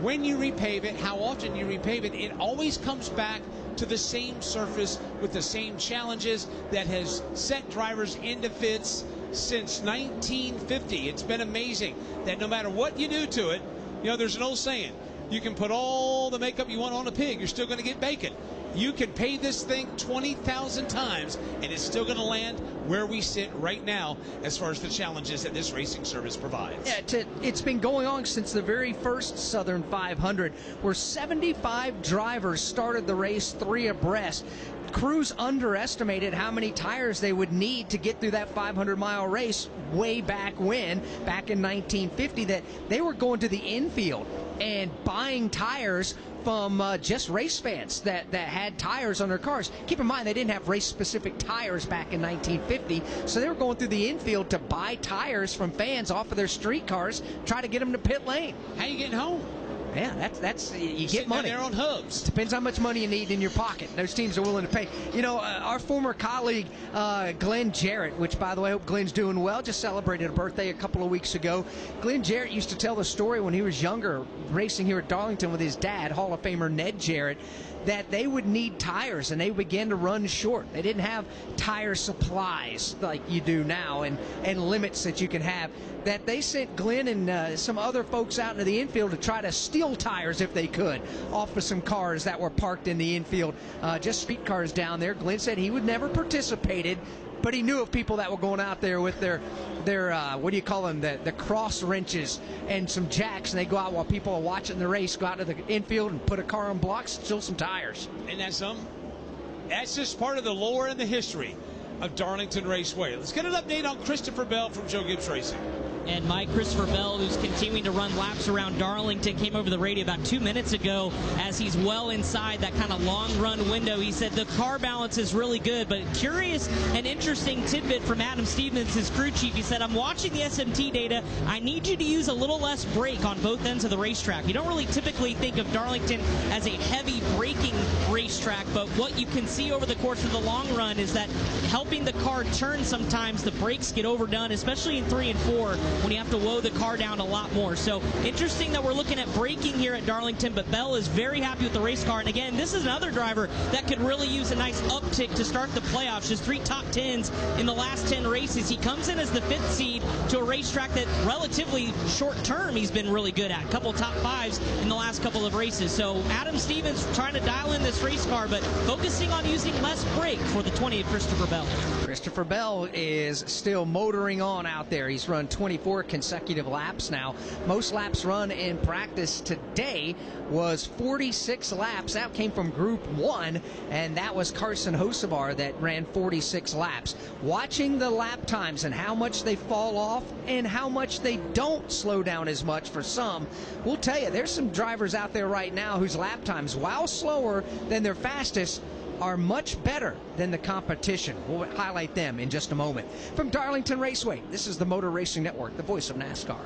when you repave it, how often you repave it, it always comes back to the same surface with the same challenges that has set drivers into fits since 1950. It's been amazing that no matter what you do to it, you know, there's an old saying, you can put all the makeup you want on a pig, you're still going to get bacon. You can pay this thing 20,000 times, and it's still going to land where we sit right now as far as the challenges that this racing service provides. Yeah, it's been going on since the very first Southern 500, where 75 drivers started the race 3 abreast. Crews underestimated how many tires they would need to get through that 500-mile race way back when, back in 1950, that they were going to the infield and buying tires from just race fans that had tires on their cars. Keep in mind, they didn't have race-specific tires back in 1950, so they were going through the infield to buy tires from fans off of their street cars, try to get them to pit lane. How you getting home? Yeah, that's you get money. They're on hubs. Depends how much money you need in your pocket. Those teams are willing to pay. You know, our former colleague Glenn Jarrett, which by the way, I hope Glenn's doing well, just celebrated a birthday a couple of weeks ago. Glenn Jarrett used to tell the story when he was younger, racing here at Darlington with his dad, Hall of Famer Ned Jarrett, that they would need tires and they began to run short. They didn't have tire supplies like you do now and limits that you can have. That they sent Glenn and some other folks out into the infield to try to steal tires if they could off of some cars that were parked in the infield, just street cars down there. Glenn said he would never participated, but he knew of people that were going out there with their what do you call them, the cross wrenches and some jacks, and they go out while people are watching the race, go out to the infield and put a car on blocks, steal some tires. And that's just part of the lore and the history of Darlington Raceway. Let's get an update on Christopher Bell from Joe Gibbs Racing. And Mike Christopher Bell, who's continuing to run laps around Darlington, came over the radio about 2 minutes ago as he's well inside that kind of long run window. He said the car balance is really good, but curious and interesting tidbit from Adam Stevens, his crew chief. He said, I'm watching the SMT data. I need you to use a little less brake on both ends of the racetrack. You don't really typically think of Darlington as a heavy braking racetrack, but what you can see over the course of the long run is that helping the car turn, sometimes the brakes get overdone, especially in 3 and 4, when you have to woe the car down a lot more. So interesting that we're looking at braking here at Darlington, but Bell is very happy with the race car. And again, this is another driver that could really use a nice uptick to start the playoffs. Just 3 top 10s in the last 10 races. He comes in as the 5th seed to a racetrack that relatively short term he's been really good at. A couple top 5s in the last couple of races. So Adam Stevens trying to dial in this race car, but focusing on using less brake for the 20 of Christopher Bell. Christopher Bell is still motoring on out there. He's run 24 consecutive laps now. Most laps run in practice today was 46 laps. That came from Group 1, and that was Carson Hocevar that ran 46 laps. Watching the lap times and how much they fall off and how much they don't slow down as much for some, we'll tell you, there's some drivers out there right now whose lap times, while slower than their fastest, are much better than the competition. We'll highlight them in just a moment. From Darlington Raceway, this is the Motor Racing Network, the voice of NASCAR.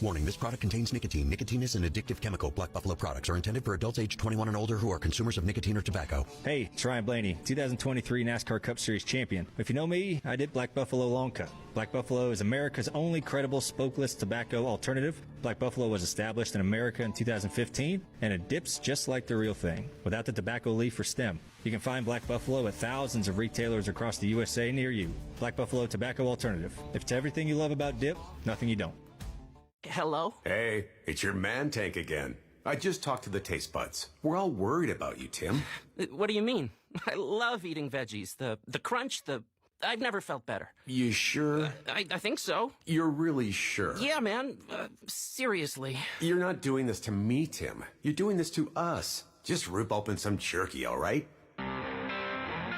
Warning, this product contains nicotine. Nicotine is an addictive chemical. Black Buffalo products are intended for adults age 21 and older who are consumers of nicotine or tobacco. Hey, it's Ryan Blaney, 2023 NASCAR Cup Series champion. If you know me, I did Black Buffalo Long Cut. Black Buffalo is America's only credible smokeless tobacco alternative. Black Buffalo was established in America in 2015, and it dips just like the real thing, without the tobacco leaf or stem. You can find Black Buffalo at thousands of retailers across the USA near you. Black Buffalo Tobacco Alternative. If it's everything you love about dip, nothing you don't. Hello? Hey, it's your man tank again. I just talked to the taste buds. We're all worried about you, Tim. What do you mean? I love eating veggies. The crunch, I've never felt better. You sure? I think so. You're really sure? Yeah, man. Seriously. You're not doing this to me, Tim. You're doing this to us. Just rip open some jerky, all right?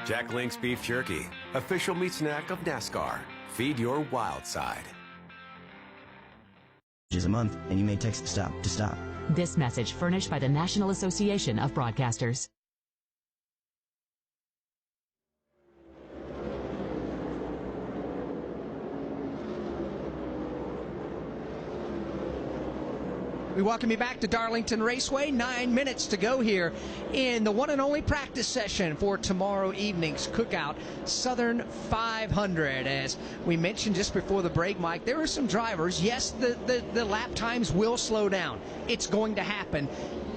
Jack Link's Beef Jerky, official meat snack of NASCAR. Feed your wild side. A month, and you may text STOP to stop. This message furnished by the National Association of Broadcasters. We welcome you back to Darlington Raceway. 9 minutes to go here in the one and only practice session for tomorrow evening's Cookout Southern 500. As we mentioned just before the break, Mike, there are some drivers. Yes, the lap times will slow down. It's going to happen.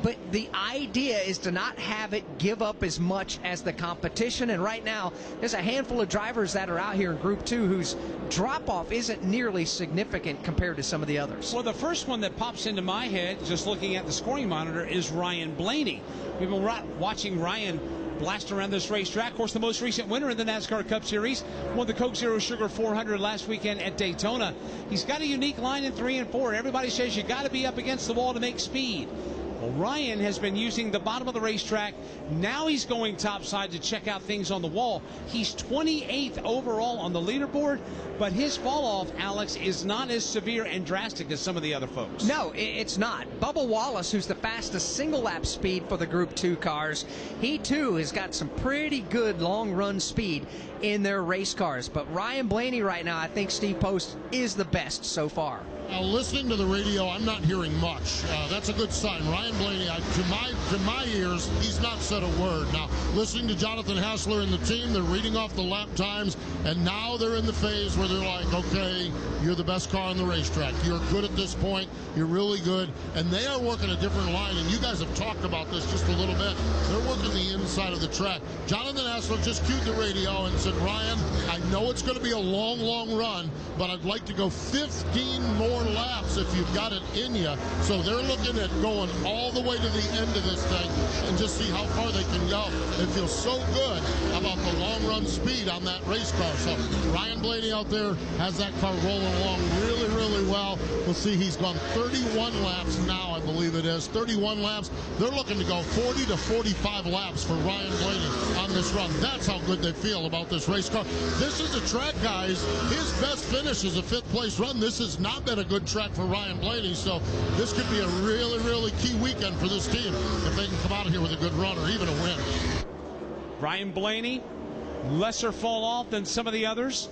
But the idea is to not have it give up as much as the competition. And right now, there's a handful of drivers that are out here in Group 2 whose drop-off isn't nearly significant compared to some of the others. Well, the first one that pops into my head, just looking at the scoring monitor, is Ryan Blaney. We've been watching Ryan blast around this racetrack. Of course, the most recent winner in the NASCAR Cup Series won the Coke Zero Sugar 400 last weekend at Daytona. He's got a unique line in 3 and 4. Everybody says you got to be up against the wall to make speed. Well, Ryan has been using the bottom of the racetrack. Now he's going topside to check out things on the wall. He's 28th overall on the leaderboard, but his fall off, Alex, is not as severe and drastic as some of the other folks. No, it's not. Bubba Wallace, who's the fastest single lap speed for the Group 2 cars, he too has got some pretty good long run speed in their race cars. But Ryan Blaney right now, I think Steve Post is the best so far. Listening to the radio, I'm not hearing much. That's a good sign. Ryan Blaney, to my ears, he's not said a word. Now, listening to Jonathan Hassler and the team, they're reading off the lap times, and now they're in the phase where they're like, okay, you're the best car on the racetrack. You're good at this point. You're really good. And they are working a different line, and you guys have talked about this just a little bit. They're working the inside of the track. Jonathan Hassler just cued the radio and said, Ryan, I know it's going to be a long, long run, but I'd like to go 15 more laps if you've got it in you. So they're looking at going all the way to the end of this thing and just see how far they can go. They feel so good about the long run speed on that race car. So Ryan Blaney out there has that car rolling along really, really well. We'll see, he's gone 31 laps now, I believe it is. 31 laps. They're looking to go 40 to 45 laps for Ryan Blaney on this run. That's how good they feel about this race car. This is a track, guys. His best finish is a 5th place run. This has not been a good track for Ryan Blaney, so this could be a really, really key weekend for this team if they can come out of here with a good run or even a win. Ryan Blaney, lesser fall off than some of the others.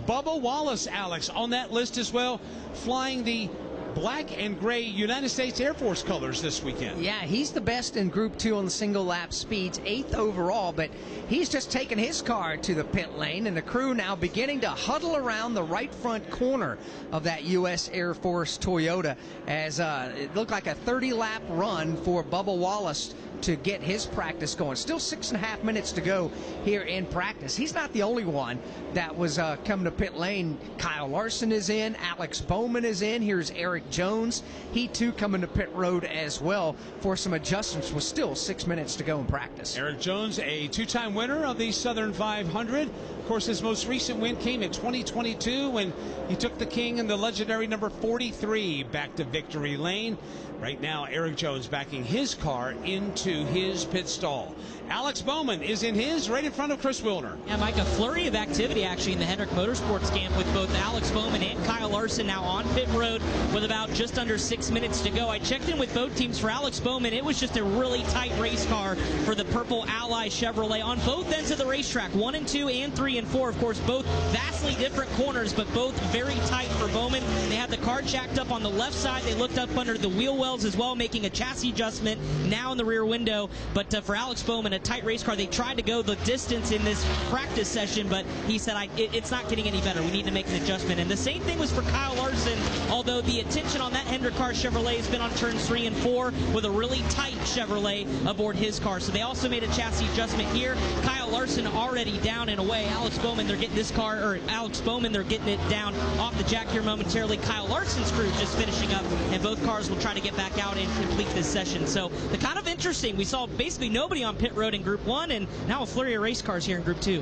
Bubba Wallace, Alex, on that list as well, flying the black and gray United States Air Force colors this weekend. Yeah, he's the best in Group 2 on the single lap speeds, 8th overall, but he's just taken his car to the pit lane, and the crew now beginning to huddle around the right front corner of that U.S. Air Force Toyota as it looked like a 30-lap run for Bubba Wallace to get his practice going. Still 6.5 minutes to go here in practice. He's not the only one that was coming to pit lane. Kyle Larson is in. Alex Bowman is in. Here's Eric Jones. He too coming to pit road as well for some adjustments with still 6 minutes to go in practice. Eric Jones, a 2-time winner of the Southern 500. Of course, his most recent win came in 2022 when he took the King and the legendary number 43 back to victory lane. Right now, Eric Jones backing his car into his pit stall. Alex Bowman is in his, right in front of Chris Wilner. Yeah, Mike, a flurry of activity actually in the Hendrick Motorsports camp with both Alex Bowman and Kyle Larson now on pit road with about just under 6 minutes to go. I checked in with both teams. For Alex Bowman, it was just a really tight race car for the Purple Ally Chevrolet on both ends of the racetrack, 1 and 2 and 3 and 4. Of course, both vastly different corners, but both very tight for Bowman. They had the car jacked up on the left side. They looked up under the wheel wells as well, making a chassis adjustment now in the rear window. But for Alex Bowman, a tight race car. They tried to go the distance in this practice session, but he said, it's not getting any better. We need to make an adjustment. And the same thing was for Kyle Larson, although the attention on that Hendrick car Chevrolet has been on turns 3 and 4 with a really tight Chevrolet aboard his car. So they also made a chassis adjustment here. Kyle Larson already down and away. Alex Bowman, they're getting this car, or Alex Bowman, they're getting it down off the jack here momentarily. Kyle Larson's crew just finishing up, and both cars will try to get back out and complete this session. So the kind of interesting, we saw basically nobody on pit road in Group 1, and now a flurry of race cars here in Group 2.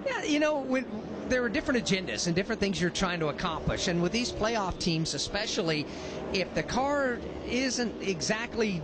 Yeah, you know, there are different agendas and different things you're trying to accomplish. And with these playoff teams, especially, if the car isn't exactly,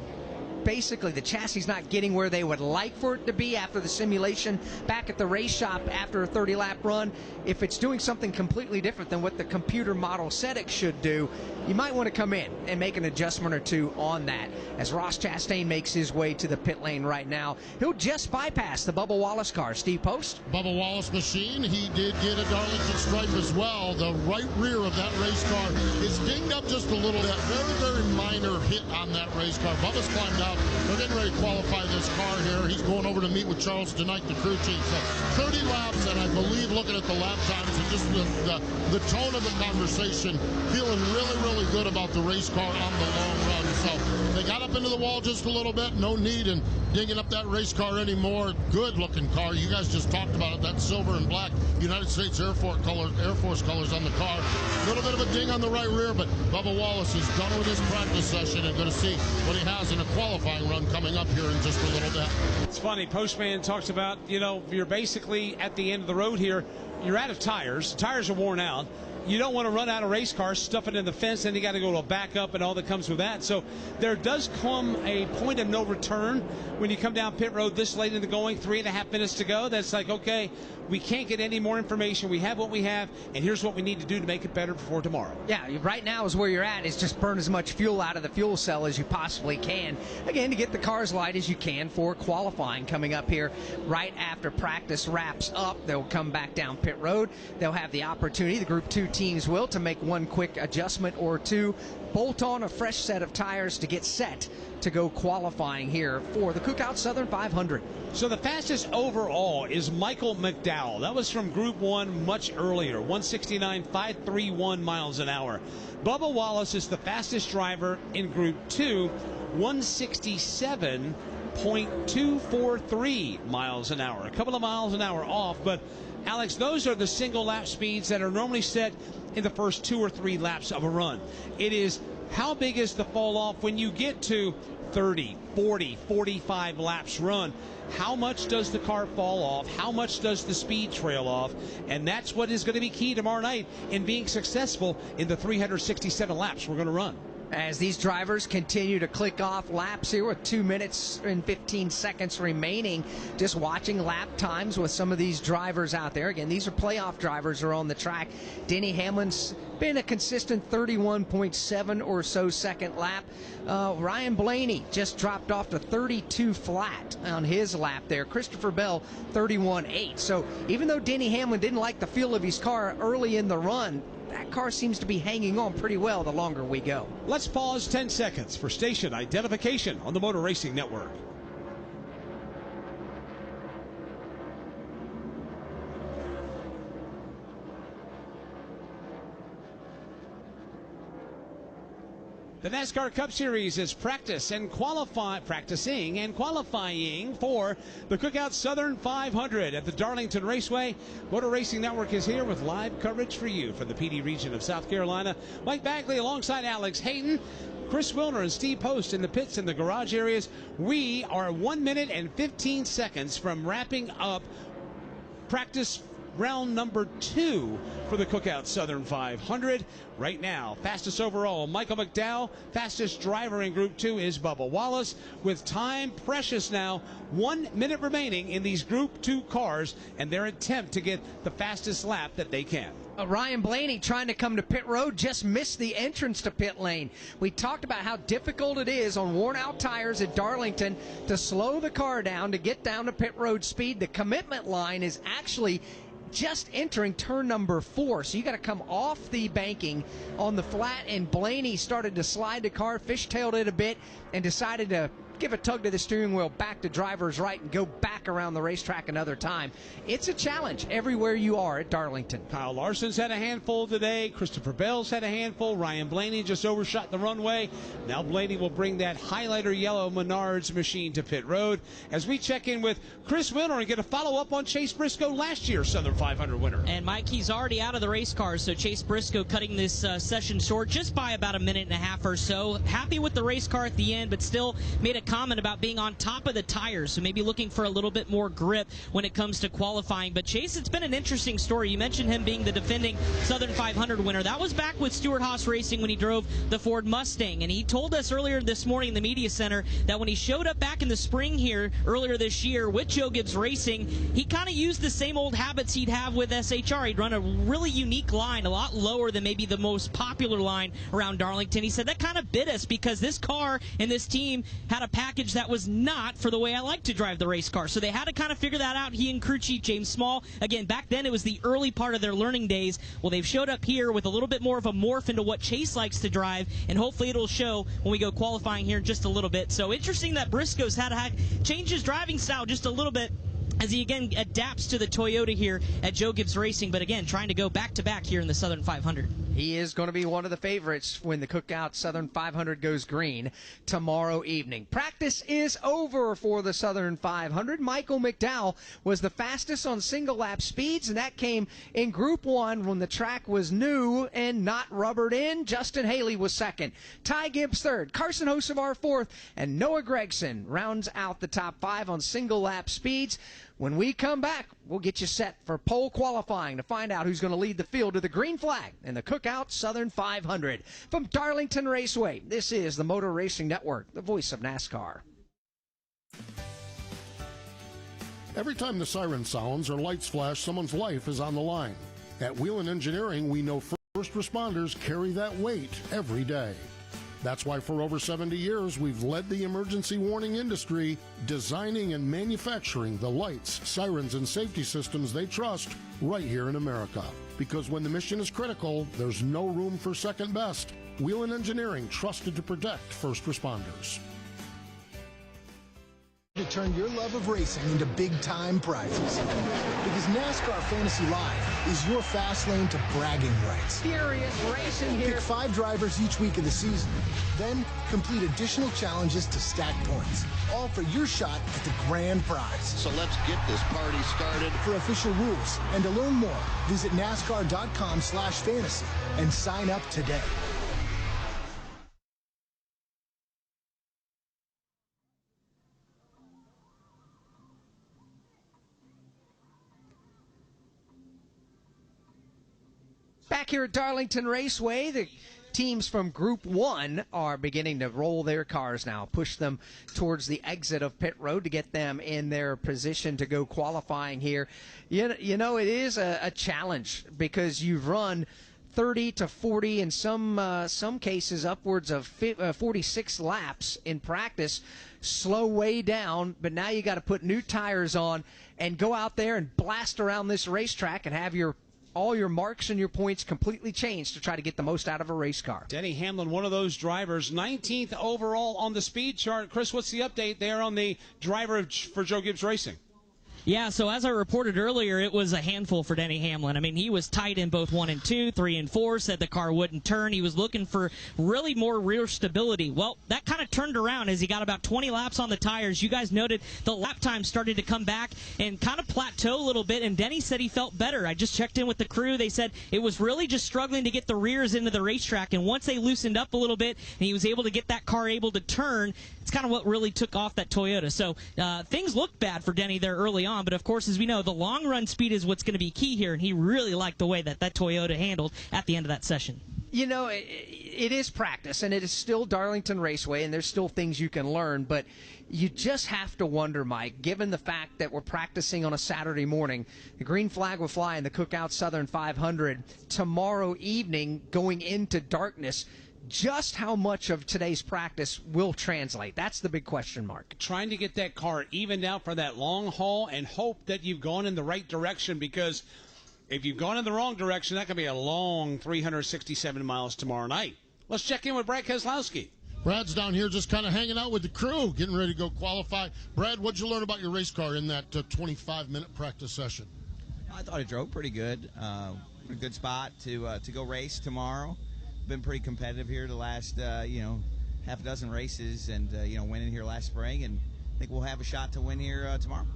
basically the chassis is not getting where they would like for it to be after the simulation back at the race shop after a 30-lap run, if it's doing something completely different than what the computer model said it should do, you might want to come in and make an adjustment or two on that. As Ross Chastain makes his way to the pit lane right now, he'll just bypass the Bubba Wallace car. Steve Post? Bubba Wallace machine, he did get a Darlington Stripe as well. The right rear of that race car is dinged up just a little bit. Very, very minor hit on that race car. Bubba's climbed out. They're getting ready to qualify this car here. He's going over to meet with Charles tonight, the crew chief. So 30 laps, and I believe looking at the lap times and just the tone of the conversation, feeling really, really good about the race car on the long run. So they got up into the wall just a little bit. No need in digging up that race car anymore. Good looking car. You guys just talked about it. That silver and black United States Air Force colors on the car. A little bit of a ding on the right rear, but Bubba Wallace is done with his practice session and going to see what he has in a qualifying run coming up here in just a little bit. It's funny, Postman talks about, you know, you're basically at the end of the road here. You're out of tires. The tires are worn out. You don't want to run out of race cars, stuff it in the fence, then you got to go to a backup and all that comes with that. So there does come a point of no return when you come down pit road this late in the going, 3.5 minutes to go. That's like, okay, we can't get any more information. We have what we have, and here's what we need to do to make it better before tomorrow. Yeah, right now is where you're at, is just burn as much fuel out of the fuel cell as you possibly can. Again, to get the car as light as you can for qualifying coming up here right after practice wraps up. They'll come back down pit road. They'll have the opportunity, the Group 2 teams will, to make one quick adjustment or two, bolt on a fresh set of tires to get set to go qualifying here for the Cookout Southern 500. So the fastest overall is Michael McDowell. That was from Group 1 much earlier, 169.531 miles an hour. Bubba Wallace is the fastest driver in Group 2, 167.243 miles an hour. A couple of miles an hour off, but Alex, those are the single lap speeds that are normally set in the first 2 or 3 laps of a run. It is how big is the fall off when you get to 30, 40, 45 laps run. How much does the car fall off? How much does the speed trail off? And that's what is going to be key tomorrow night in being successful in the 367 laps we're going to run. As these drivers continue to click off laps here with 2 minutes and 15 seconds remaining, just watching lap times with some of these drivers out there. Again, these are playoff drivers who are on the track. Denny Hamlin's been a consistent 31.7 or so second lap. Ryan Blaney just dropped off to 32 flat on his lap there. Christopher Bell, 31.8. So even though Denny Hamlin didn't like the feel of his car early in the run, that car seems to be hanging on pretty well the longer we go. Let's pause 10 seconds for station identification on the Motor Racing Network. The NASCAR Cup Series is practicing and qualifying for the Cookout Southern 500 at the Darlington Raceway. Motor Racing Network is here with live coverage for you from the PD region of South Carolina. Mike Bagley alongside Alex Hayden, Chris Wilner and Steve Post in the pits and the garage areas. We are 1 minute and 15 seconds from wrapping up practice round number 2 for the Cookout Southern 500. Right now, fastest overall, Michael McDowell. Fastest driver in Group 2 is Bubba Wallace. With time precious now, 1 minute remaining in these Group 2 cars and their attempt to get the fastest lap that they can. Ryan Blaney trying to come to pit road just missed the entrance to pit lane. We talked about how difficult it is on worn-out tires at Darlington to slow the car down to get down to pit road speed. The commitment line is actually just entering turn number 4, so you got to come off the banking on the flat, and Blaney started to slide the car, fishtailed it a bit, and decided to give a tug to the steering wheel back to driver's right and go back around the racetrack another time. It's a challenge everywhere you are at Darlington. Kyle Larson's had a handful today. Christopher Bell's had a handful. Ryan Blaney just overshot the runway. Now Blaney will bring that highlighter yellow Menards machine to pit road. As we check in with Chris Winter and get a follow-up on Chase Briscoe, last year's Southern 500 winner. And Mike, he's already out of the race car, so Chase Briscoe cutting this session short just by about a minute and a half or so. Happy with the race car at the end, but still made a comment about being on top of the tires, so maybe looking for a little bit more grip when it comes to qualifying. But Chase, it's been an interesting story. You mentioned him being the defending Southern 500 winner. That was back with Stewart Haas Racing when he drove the Ford Mustang, and he told us earlier this morning in the media center that when he showed up back in the spring here earlier this year with Joe Gibbs Racing, he kind of used the same old habits he'd have with SHR. He'd run a really unique line, a lot lower than maybe the most popular line around Darlington. He said that kind of bit us because this car and this team had a package that was not for the way I like to drive the race car. So they had to kind of figure that out. He and crew chief James Small, again, back then it was the early part of their learning days. Well, they've showed up here with a little bit more of a morph into what Chase likes to drive, and hopefully it'll show when we go qualifying here in just a little bit. So interesting that Briscoe's had to change his driving style just a little bit as he again adapts to the Toyota here at Joe Gibbs Racing, but again trying to go back-to-back here in the Southern 500. He is going to be one of the favorites when the Cookout Southern 500 goes green tomorrow evening. Practice is over for the Southern 500. Michael McDowell was the fastest on single-lap speeds, and that came in Group 1 when the track was new and not rubbered in. Justin Haley was second. Ty Gibbs third. Carson Hocevar fourth. And Noah Gregson rounds out the top 5 on single-lap speeds. When we come back, we'll get you set for pole qualifying to find out who's going to lead the field to the green flag in the Cookout Southern 500. From Darlington Raceway, this is the Motor Racing Network, the voice of NASCAR. Every time the siren sounds or lights flash, someone's life is on the line. At Wheelan Engineering, we know first responders carry that weight every day. That's why for over 70 years, we've led the emergency warning industry, designing and manufacturing the lights, sirens, and safety systems they trust right here in America. Because when the mission is critical, there's no room for second best. Wheelan Engineering, trusted to protect first responders. To turn your love of racing into big-time prizes. Because NASCAR Fantasy Live is your fast lane to bragging rights. Furious racing here. Pick 5 drivers each week of the season. Then complete additional challenges to stack points. All for your shot at the grand prize. So let's get this party started. For official rules and to learn more, visit NASCAR.com/fantasy and sign up today. Back here at Darlington Raceway, the teams from Group 1 are beginning to roll their cars now, push them towards the exit of pit road to get them in their position to go qualifying here. You know, it is a challenge because you've run 30 to 40, in some cases upwards of 46 laps in practice, slow way down, but now you got to put new tires on and go out there and blast around this racetrack and have all your marks and your points completely changed to try to get the most out of a race car. Denny Hamlin, one of those drivers, 19th overall on the speed chart. Chris, what's the update there on the driver for Joe Gibbs Racing? Yeah, so as I reported earlier, it was a handful for Denny Hamlin. I mean, he was tight in both 1 and 2, 3 and 4, said the car wouldn't turn. He was looking for really more rear stability. Well, that kind of turned around as he got about 20 laps on the tires. You guys noted the lap time started to come back and kind of plateau a little bit, and Denny said he felt better. I just checked in with the crew. They said it was really just struggling to get the rears into the racetrack, and once they loosened up a little bit and he was able to get that car able to turn, it's kind of what really took off that Toyota. So things looked bad for Denny there early on, but of course, as we know, the long run speed is what's going to be key here, and he really liked the way that Toyota handled at the end of that session. You know, it is practice, and it is still Darlington Raceway, and there's still things you can learn, but you just have to wonder, Mike, given the fact that we're practicing on a Saturday morning, the green flag will fly in the Cookout Southern 500 tomorrow evening going into darkness. Just how much of today's practice will translate? That's the big question mark. Trying to get that car evened out for that long haul and hope that you've gone in the right direction, because if you've gone in the wrong direction, that could be a long 367 miles tomorrow night. Let's check in with Brad Keselowski. Brad's down here just kind of hanging out with the crew, getting ready to go qualify. Brad, what'd you learn about your race car in that 25-minute practice session? I thought it drove pretty good. A good spot to go race tomorrow. Been pretty competitive here the last, half a dozen races, and, winning here last spring, and I think we'll have a shot to win here tomorrow.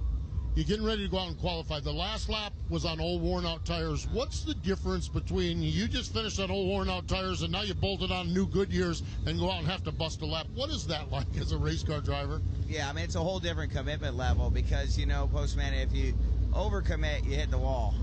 You're getting ready to go out and qualify. The last lap was on old worn-out tires. What's the difference between you just finished on old worn-out tires and now you bolted on new Goodyears and go out and have to bust a lap? What is that like as a race car driver? Yeah, I mean, it's a whole different commitment level because, Postman, if you overcommit, you hit the wall.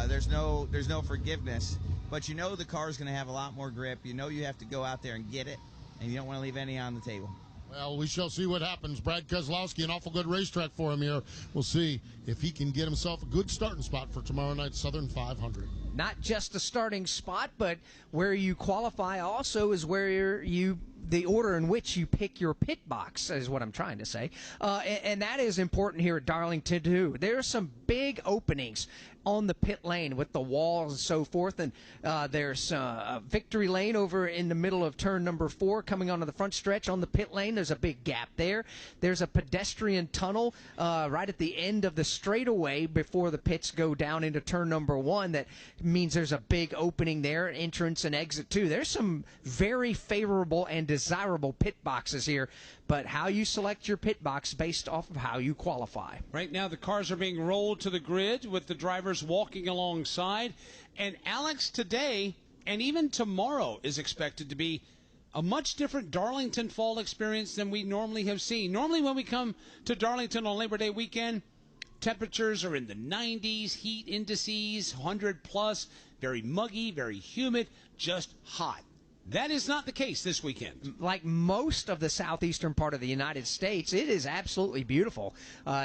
There's no forgiveness, but the car's going to have a lot more grip. You have to go out there and get it, and you don't want to leave any on the table. Well, we shall see what happens. Brad Keselowski, an awful good racetrack for him here. We'll see if he can get himself a good starting spot for tomorrow night's Southern 500. Not just a starting spot, but where you qualify also is where the order in which you pick your pit box is what I'm trying to say. And that is important here at Darlington, too. There are some big openings on the pit lane with the walls and so forth, and there's a victory lane over in the middle of turn number 4 coming onto the front stretch on the pit lane. There's a big gap there. There's a pedestrian tunnel right at the end of the straightaway before the pits go down into turn number 1. That means there's a big opening there, entrance and exit too. There's some very favorable and desirable pit boxes here, but how you select your pit box based off of how you qualify. Right now the cars are being rolled to the grid with the drivers walking alongside. And Alex, today and even tomorrow is expected to be a much different Darlington fall experience than we normally have seen. Normally when we come to Darlington on Labor Day weekend, temperatures are in the 90s, heat indices, 100 plus, very muggy, very humid, just hot. That is not the case this weekend. Like most of the southeastern part of the United States, it is absolutely beautiful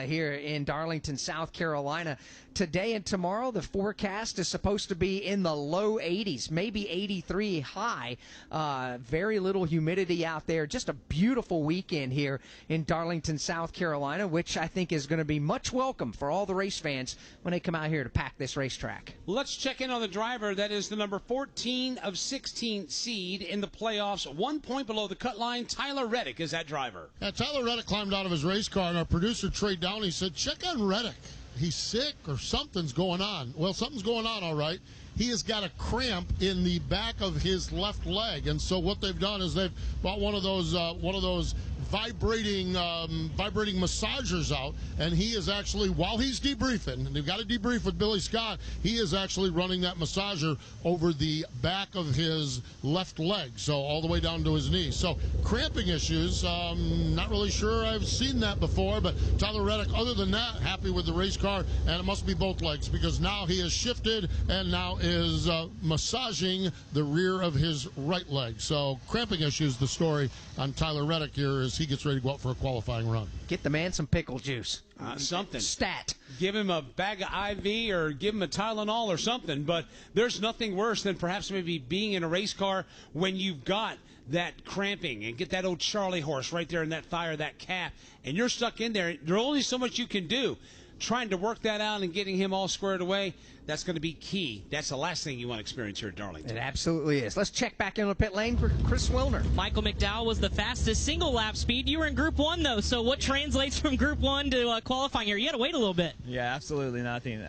here in Darlington, South Carolina. Today and tomorrow, the forecast is supposed to be in the low 80s, maybe 83 high. Very little humidity out there. Just a beautiful weekend here in Darlington, South Carolina, which I think is going to be much welcome for all the race fans when they come out here to pack this racetrack. Let's check in on the driver. That is the number 14 of 16 seed in the playoffs, 1 point below the cut line. Tyler Reddick is that driver. Yeah, Tyler Reddick climbed out of his race car, and our producer, Trey Downey, said, check on Reddick. He's sick or something's going on. Well, something's going on, all right. He has got a cramp in the back of his left leg, and so what they've done is they've brought one of those vibrating massagers out, and he is actually, while he's debriefing, and they've got to debrief with Billy Scott, he is actually running that massager over the back of his left leg, so all the way down to his knee. So cramping issues, not really sure I've seen that before, but Tyler Reddick, other than that, happy with the race car, and it must be both legs, because now he has shifted and now is massaging the rear of his right leg. So cramping issues, the story on Tyler Reddick here as he gets ready to go out for a qualifying run. Get the man some pickle juice. Something. Stat. Give him a bag of IV or give him a Tylenol or something. But there's nothing worse than perhaps maybe being in a race car when you've got that cramping and get that old Charlie horse right there in that thigh or that calf, and you're stuck in there. There's only so much you can do. Trying to work that out and getting him all squared away, that's going to be key. That's the last thing you want to experience here at Darlington. It absolutely is. Let's check back in the pit lane for Chris Wilner. Michael McDowell was the fastest single lap speed. You were in Group 1, though, so what translates from Group 1 to qualifying here? You had to wait a little bit. Yeah, absolutely nothing.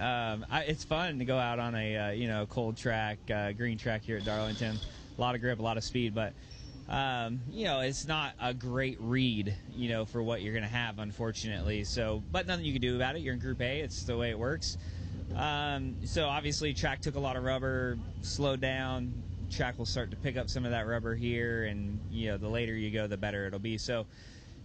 It's fun to go out on a cold track, green track here at Darlington. A lot of grip, a lot of speed, but it's not a great read, for what you're going to have, unfortunately. So, but nothing you can do about it. You're in Group A. It's the way it works. So obviously track took a lot of rubber, slowed down. Track will start to pick up some of that rubber here, and, the later you go, the better it'll be. So,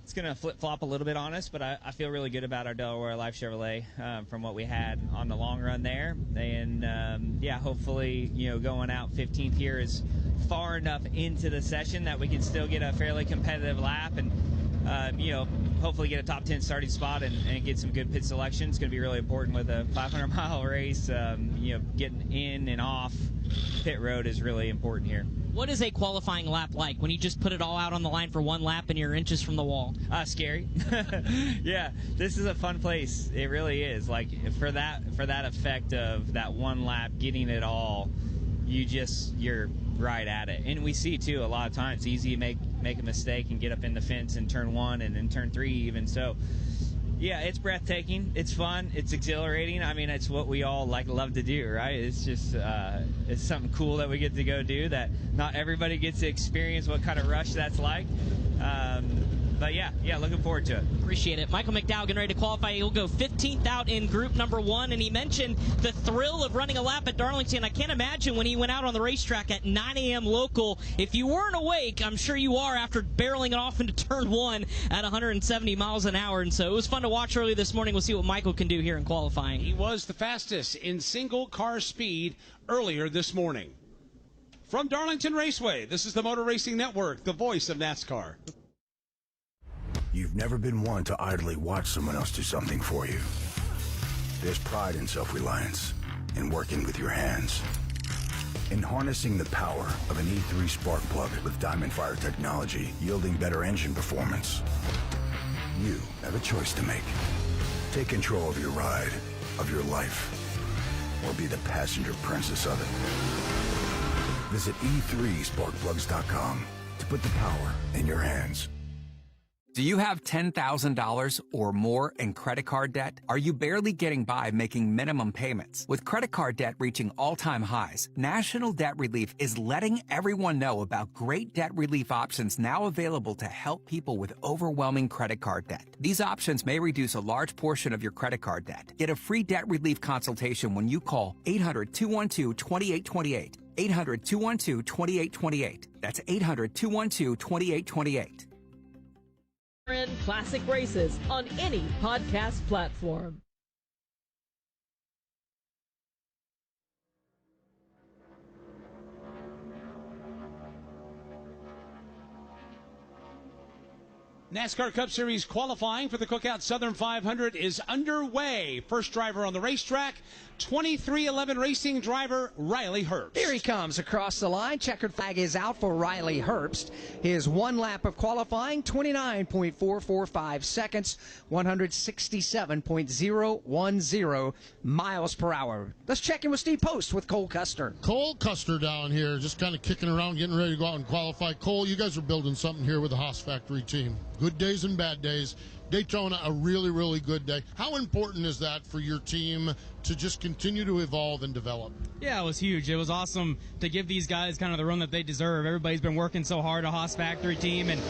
it's going to flip-flop a little bit on us, but I feel really good about our Delaware Life Chevrolet from what we had on the long run there. And, yeah, hopefully, going out 15th here is far enough into the session that we can still get a fairly competitive lap and, hopefully get a top 10 starting spot and get some good pit selection. It's going to be really important with a 500-mile race. Getting in and off pit road is really important here. What is a qualifying lap like when you just put it all out on the line for one lap and you're inches from the wall? Scary. Yeah, this is a fun place. It really is. Like for that effect of that one lap, getting it all, you're right at it. And we see too a lot of times it's easy to make a mistake and get up in the fence in turn 1 and in turn 3 even. So yeah, it's breathtaking. It's fun. It's exhilarating. I mean, it's what we all love to do, right? It's just it's something cool that we get to go do that not everybody gets to experience what kind of rush that's like. But yeah, looking forward to it. Appreciate it. Michael McDowell getting ready to qualify. He'll go 15th out in group number 1, and he mentioned the thrill of running a lap at Darlington. I can't imagine when he went out on the racetrack at 9 a.m. local. If you weren't awake, I'm sure you are after barreling it off into turn 1 at 170 miles an hour. And so it was fun to watch early this morning. We'll see what Michael can do here in qualifying. He was the fastest in single car speed earlier this morning. From Darlington Raceway, this is the Motor Racing Network, the voice of NASCAR. You've never been one to idly watch someone else do something for you. There's pride in self-reliance, in working with your hands, in harnessing the power of an E3 spark plug with Diamond Fire technology, yielding better engine performance. You have a choice to make. Take control of your ride, of your life, or be the passenger princess of it. Visit e3sparkplugs.com to put the power in your hands. Do you have $10,000 or more in credit card debt? Are you barely getting by making minimum payments? With credit card debt reaching all-time highs, National Debt Relief is letting everyone know about great debt relief options now available to help people with overwhelming credit card debt. These options may reduce a large portion of your credit card debt. Get a free debt relief consultation when you call 800-212-2828. 800-212-2828. That's 800-212-2828. Classic races on any podcast platform. NASCAR Cup Series qualifying for the Cookout Southern 500 is underway. First driver on the racetrack, 2311 Racing driver Riley Herbst. Here he comes across the line. Checkered flag is out for Riley Herbst. His one lap of qualifying, 29.445 seconds, 167.010 miles per hour. Let's check in with Steve Post with Cole Custer. Cole Custer down here, just kind of kicking around, getting ready to go out and qualify. Cole, you guys are building something here with the Haas Factory team. Good days and bad days. Daytona, a really, really good day. How important is that for your team to just continue to evolve and develop? Yeah, it was huge. It was awesome to give these guys kind of the run that they deserve. Everybody's been working so hard, a Haas Factory team, and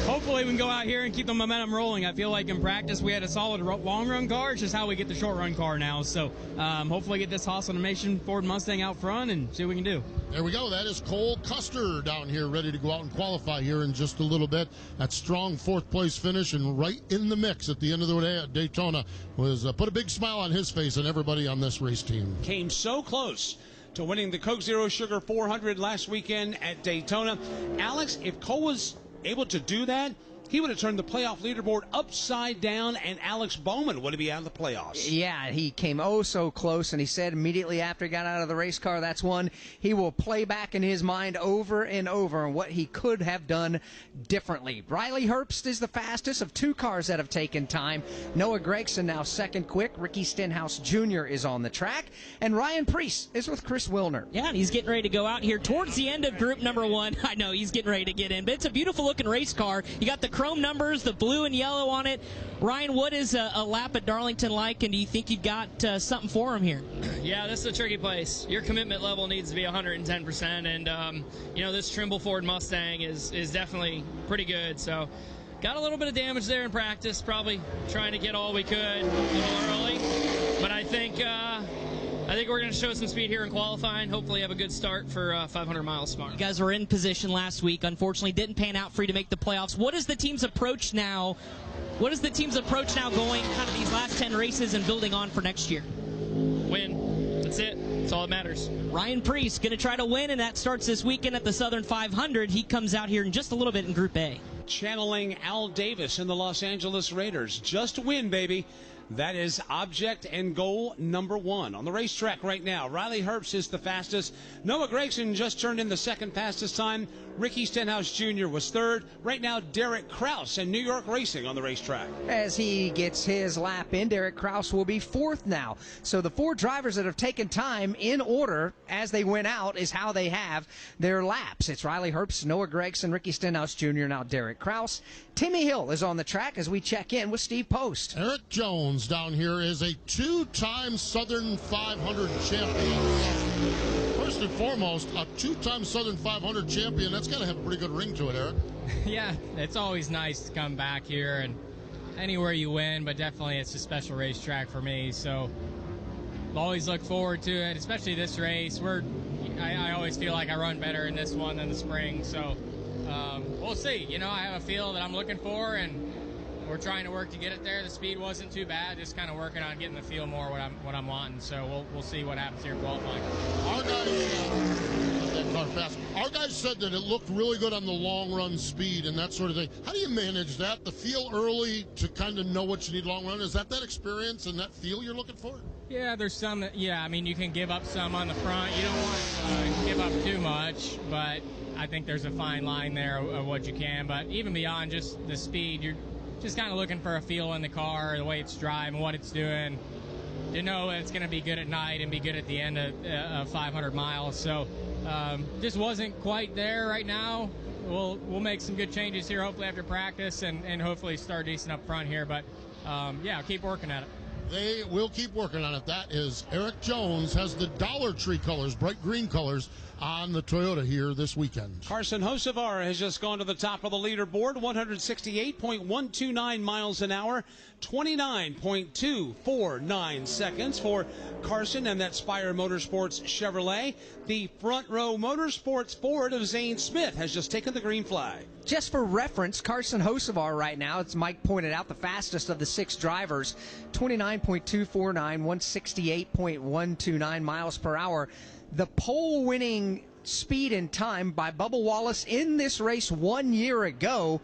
hopefully we can go out here and keep the momentum rolling. I feel like in practice we had a solid long-run car. It's just how we get the short-run car now. So hopefully get this Haas Automation Ford Mustang out front and see what we can do. There we go. That is Cole Custer down here ready to go out and qualify here in just a little bit. That strong fourth-place finish and right in the mix at the end of the day at Daytona was put a big smile on his face and everybody on this race team. Came so close to winning the Coke Zero Sugar 400 last weekend at Daytona. Alex, if Cole was able to do that, he would have turned the playoff leaderboard upside down, and Alex Bowman would be out of the playoffs. Yeah, he came oh so close, and he said immediately after he got out of the race car, that's one he will play back in his mind over and over on what he could have done differently. Riley Herbst is the fastest of two cars that have taken time. Noah Gregson now second quick. Ricky Stenhouse Jr. is on the track, and Ryan Preece is with Chris Wilner. Yeah, and he's getting ready to go out here towards the end of group number 1. I know he's getting ready to get in, but it's a beautiful looking race car. You got the chrome numbers, the blue and yellow on it. Ryan, what is a lap at Darlington like, and do you think you've got something for him here? Yeah, this is a tricky place. Your commitment level needs to be 110%, and this Trimble Ford Mustang is definitely pretty good. So got a little bit of damage there in practice, probably trying to get all we could a little early. But I think I think we're going to show some speed here in qualifying. Hopefully have a good start for 500 miles tomorrow. You guys were in position last week. Unfortunately, didn't pan out for you to make the playoffs. What is the team's approach now? What is the team's approach now going kind of these last 10 races and building on for next year? Win. That's it. That's all that matters. Ryan Priest going to try to win, and that starts this weekend at the Southern 500. He comes out here in just a little bit in Group A. Channeling Al Davis in the Los Angeles Raiders. Just win, baby. That is object and goal number one. On the racetrack right now, Riley Herbst is the fastest. Noah Gragson just turned in the second fastest time. Ricky Stenhouse Jr. was third. Right now, Derek Kraus and New York Racing on the racetrack. As he gets his lap in, Derek Kraus will be fourth now. So the four drivers that have taken time in order as they went out is how they have their laps. It's Riley Herbst, Noah Gragson, Ricky Stenhouse Jr., now Derek Kraus. Timmy Hill is on the track as we check in with Steve Post. Eric Jones down here is a two-time Southern 500 champion. First and foremost, a two-time Southern 500 champion. That's got to have a pretty good ring to it, Eric. Yeah, it's always nice to come back here, and anywhere you win, but definitely it's a special racetrack for me. So always look forward to it, especially this race. I always feel like I run better in this one than the spring. So we'll see. You know, I have a feel that I'm looking for, and we're trying to work to get it there. The speed wasn't too bad, just kind of working on getting the feel more what I'm wanting. So we'll see what happens here in qualifying. Our guys said that it looked really good on the long run speed and that sort of thing. How do you manage that? The feel early to kind of know what you need long run? Is that experience and that feel you're looking for? Yeah, there's some that, I mean, you can give up some on the front. You don't want to give up too much, but I think there's a fine line there of what you can. But even beyond just the speed, you're just kind of looking for a feel in the car, the way it's driving, what it's doing, to know it's going to be good at night and be good at the end of 500 miles. So just wasn't quite there right now. We'll make some good changes here, hopefully after practice, and hopefully start decent up front here. But keep working at it. They will keep working on it. That is Eric Jones, has the Dollar Tree colors, bright green colors, on the Toyota here this weekend. Carson Hocevar has just gone to the top of the leaderboard, 168.129 miles an hour, 29.249 seconds for Carson and that Spire Motorsports Chevrolet. The front row Motorsports Ford of Zane Smith has just taken the green flag. Just for reference, Carson Hocevar right now, as Mike pointed out, the fastest of the six drivers, 29.249, 168.129 miles per hour. The pole-winning speed and time by Bubba Wallace in this race 1 year ago,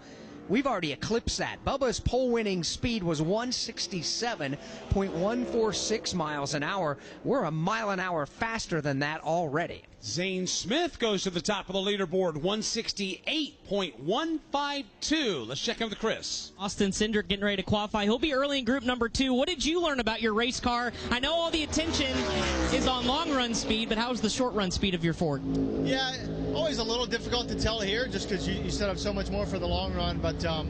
we've already eclipsed that. Bubba's pole-winning speed was 167.146 miles an hour. We're a mile an hour faster than that already. Zane Smith goes to the top of the leaderboard, 168.152. Let's check in with Chris. Austin Cindric getting ready to qualify. He'll be early in group number 2. What did you learn about your race car? I know all the attention is on long run speed, but how's the short run speed of your Ford? Yeah, always a little difficult to tell here just because you set up so much more for the long run. But, I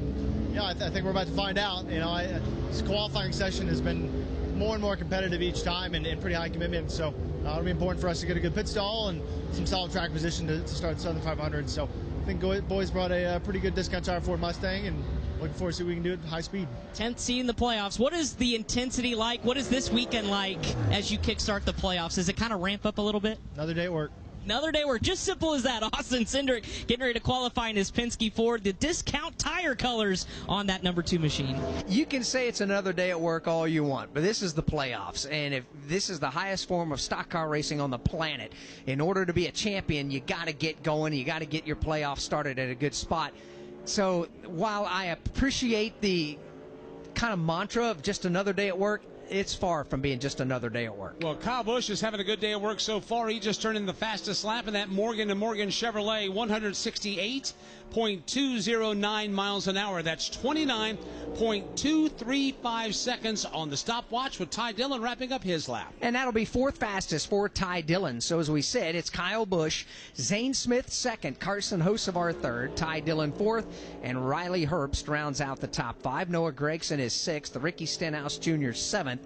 think we're about to find out. This qualifying session has been more and more competitive each time and pretty high commitment. So it'll be important for us to get a good pit stall and some solid track position to start the Southern 500. So I think boys brought a pretty good discount tire Ford Mustang, and looking forward to see what we can do at high speed. 10th seed in the playoffs. What is the intensity like? What is this weekend like as you kickstart the playoffs? Does it kind of ramp up a little bit? Another day at work. Another day work, just simple as that. Austin Cindric getting ready to qualify in his Penske Ford. The discount tire colors on that number 2 machine. You can say it's another day at work all you want, but this is the playoffs. And if this is the highest form of stock car racing on the planet, in order to be a champion, you got to get going. You got to get your playoffs started at a good spot. So while I appreciate the kind of mantra of just another day at work, it's far from being just another day at work. Well, Kyle Busch is having a good day at work so far. He just turned in the fastest lap in that Morgan & Morgan Chevrolet, 168.209 miles an hour. That's 29.235 seconds on the stopwatch, with Ty Dillon wrapping up his lap. And that'll be fourth fastest for Ty Dillon. So as we said, it's Kyle Busch, Zane Smith second, Carson Hocevar third, Ty Dillon fourth, and Riley Herbst rounds out the top 5. Noah Gragson is sixth, Ricky Stenhouse Jr. seventh.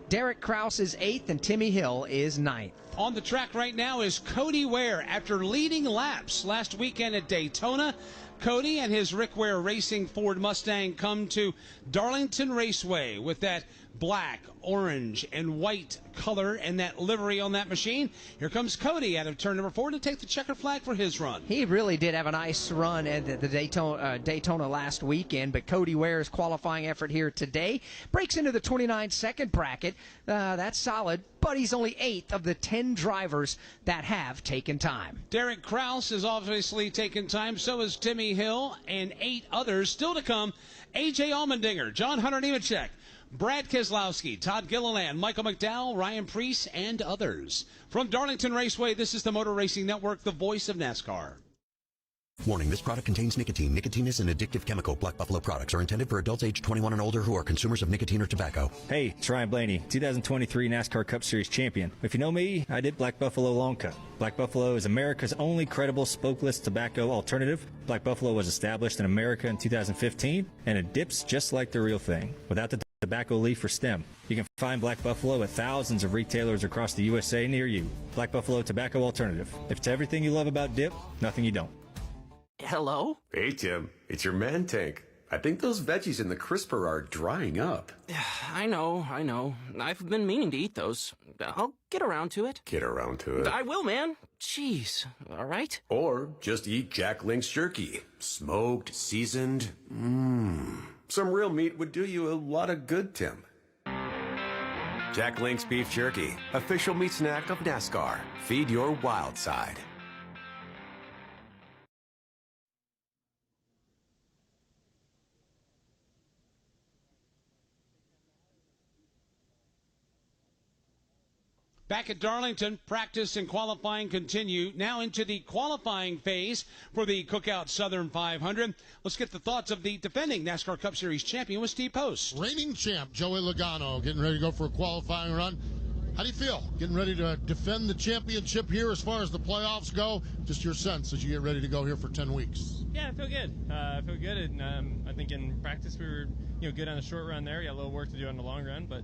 Derek Kraus is 8th, and Timmy Hill is 9th. On the track right now is Cody Ware. After leading laps last weekend at Daytona, Cody and his Rick Ware Racing Ford Mustang come to Darlington Raceway with that black, orange, and white color and that livery on that machine. Here comes Cody out of turn number 4 to take the checkered flag for his run. He really did have a nice run at the Daytona last weekend, but Cody Ware's qualifying effort here today breaks into the 29-second bracket. That's solid, but he's only 8th of the 10 drivers that have taken time. Derek Kraus has obviously taken time, so has Timmy Hill, and 8 others still to come. A.J. Allmendinger, John Hunter Nemechek, Brad Keselowski, Todd Gilliland, Michael McDowell, Ryan Preece, and others. From Darlington Raceway, this is the Motor Racing Network, the voice of NASCAR. Warning, this product contains nicotine. Nicotine is an addictive chemical. Black Buffalo products are intended for adults age 21 and older who are consumers of nicotine or tobacco. Hey, it's Ryan Blaney, 2023 NASCAR Cup Series champion. If you know me, I did Black Buffalo long cut. Black Buffalo is America's only credible smokeless tobacco alternative. Black Buffalo was established in America in 2015, and it dips just like the real thing, without the tobacco leaf or stem. You can find Black Buffalo at thousands of retailers across the USA near you. Black Buffalo tobacco alternative. If it's everything you love about dip, nothing you don't. Hello? Hey, Tim. It's your man tank. I think those veggies in the crisper are drying up. I know. I've been meaning to eat those. I'll get around to it. Get around to it. I will, man. Jeez. All right? Or just eat Jack Link's jerky. Smoked, seasoned. Some real meat would do you a lot of good, Tim. Jack Link's beef jerky. Official meat snack of NASCAR. Feed your wild side. Back at Darlington, practice and qualifying continue. Now into the qualifying phase for the Cookout Southern 500. Let's get the thoughts of the defending NASCAR Cup Series champion with Steve Post. Reigning champ Joey Logano getting ready to go for a qualifying run. How do you feel getting ready to defend the championship here as far as the playoffs go? Just your sense as you get ready to go here for 10 weeks. Yeah, I feel good. And I think in practice we were good on the short run there. Got a little work to do on the long run, but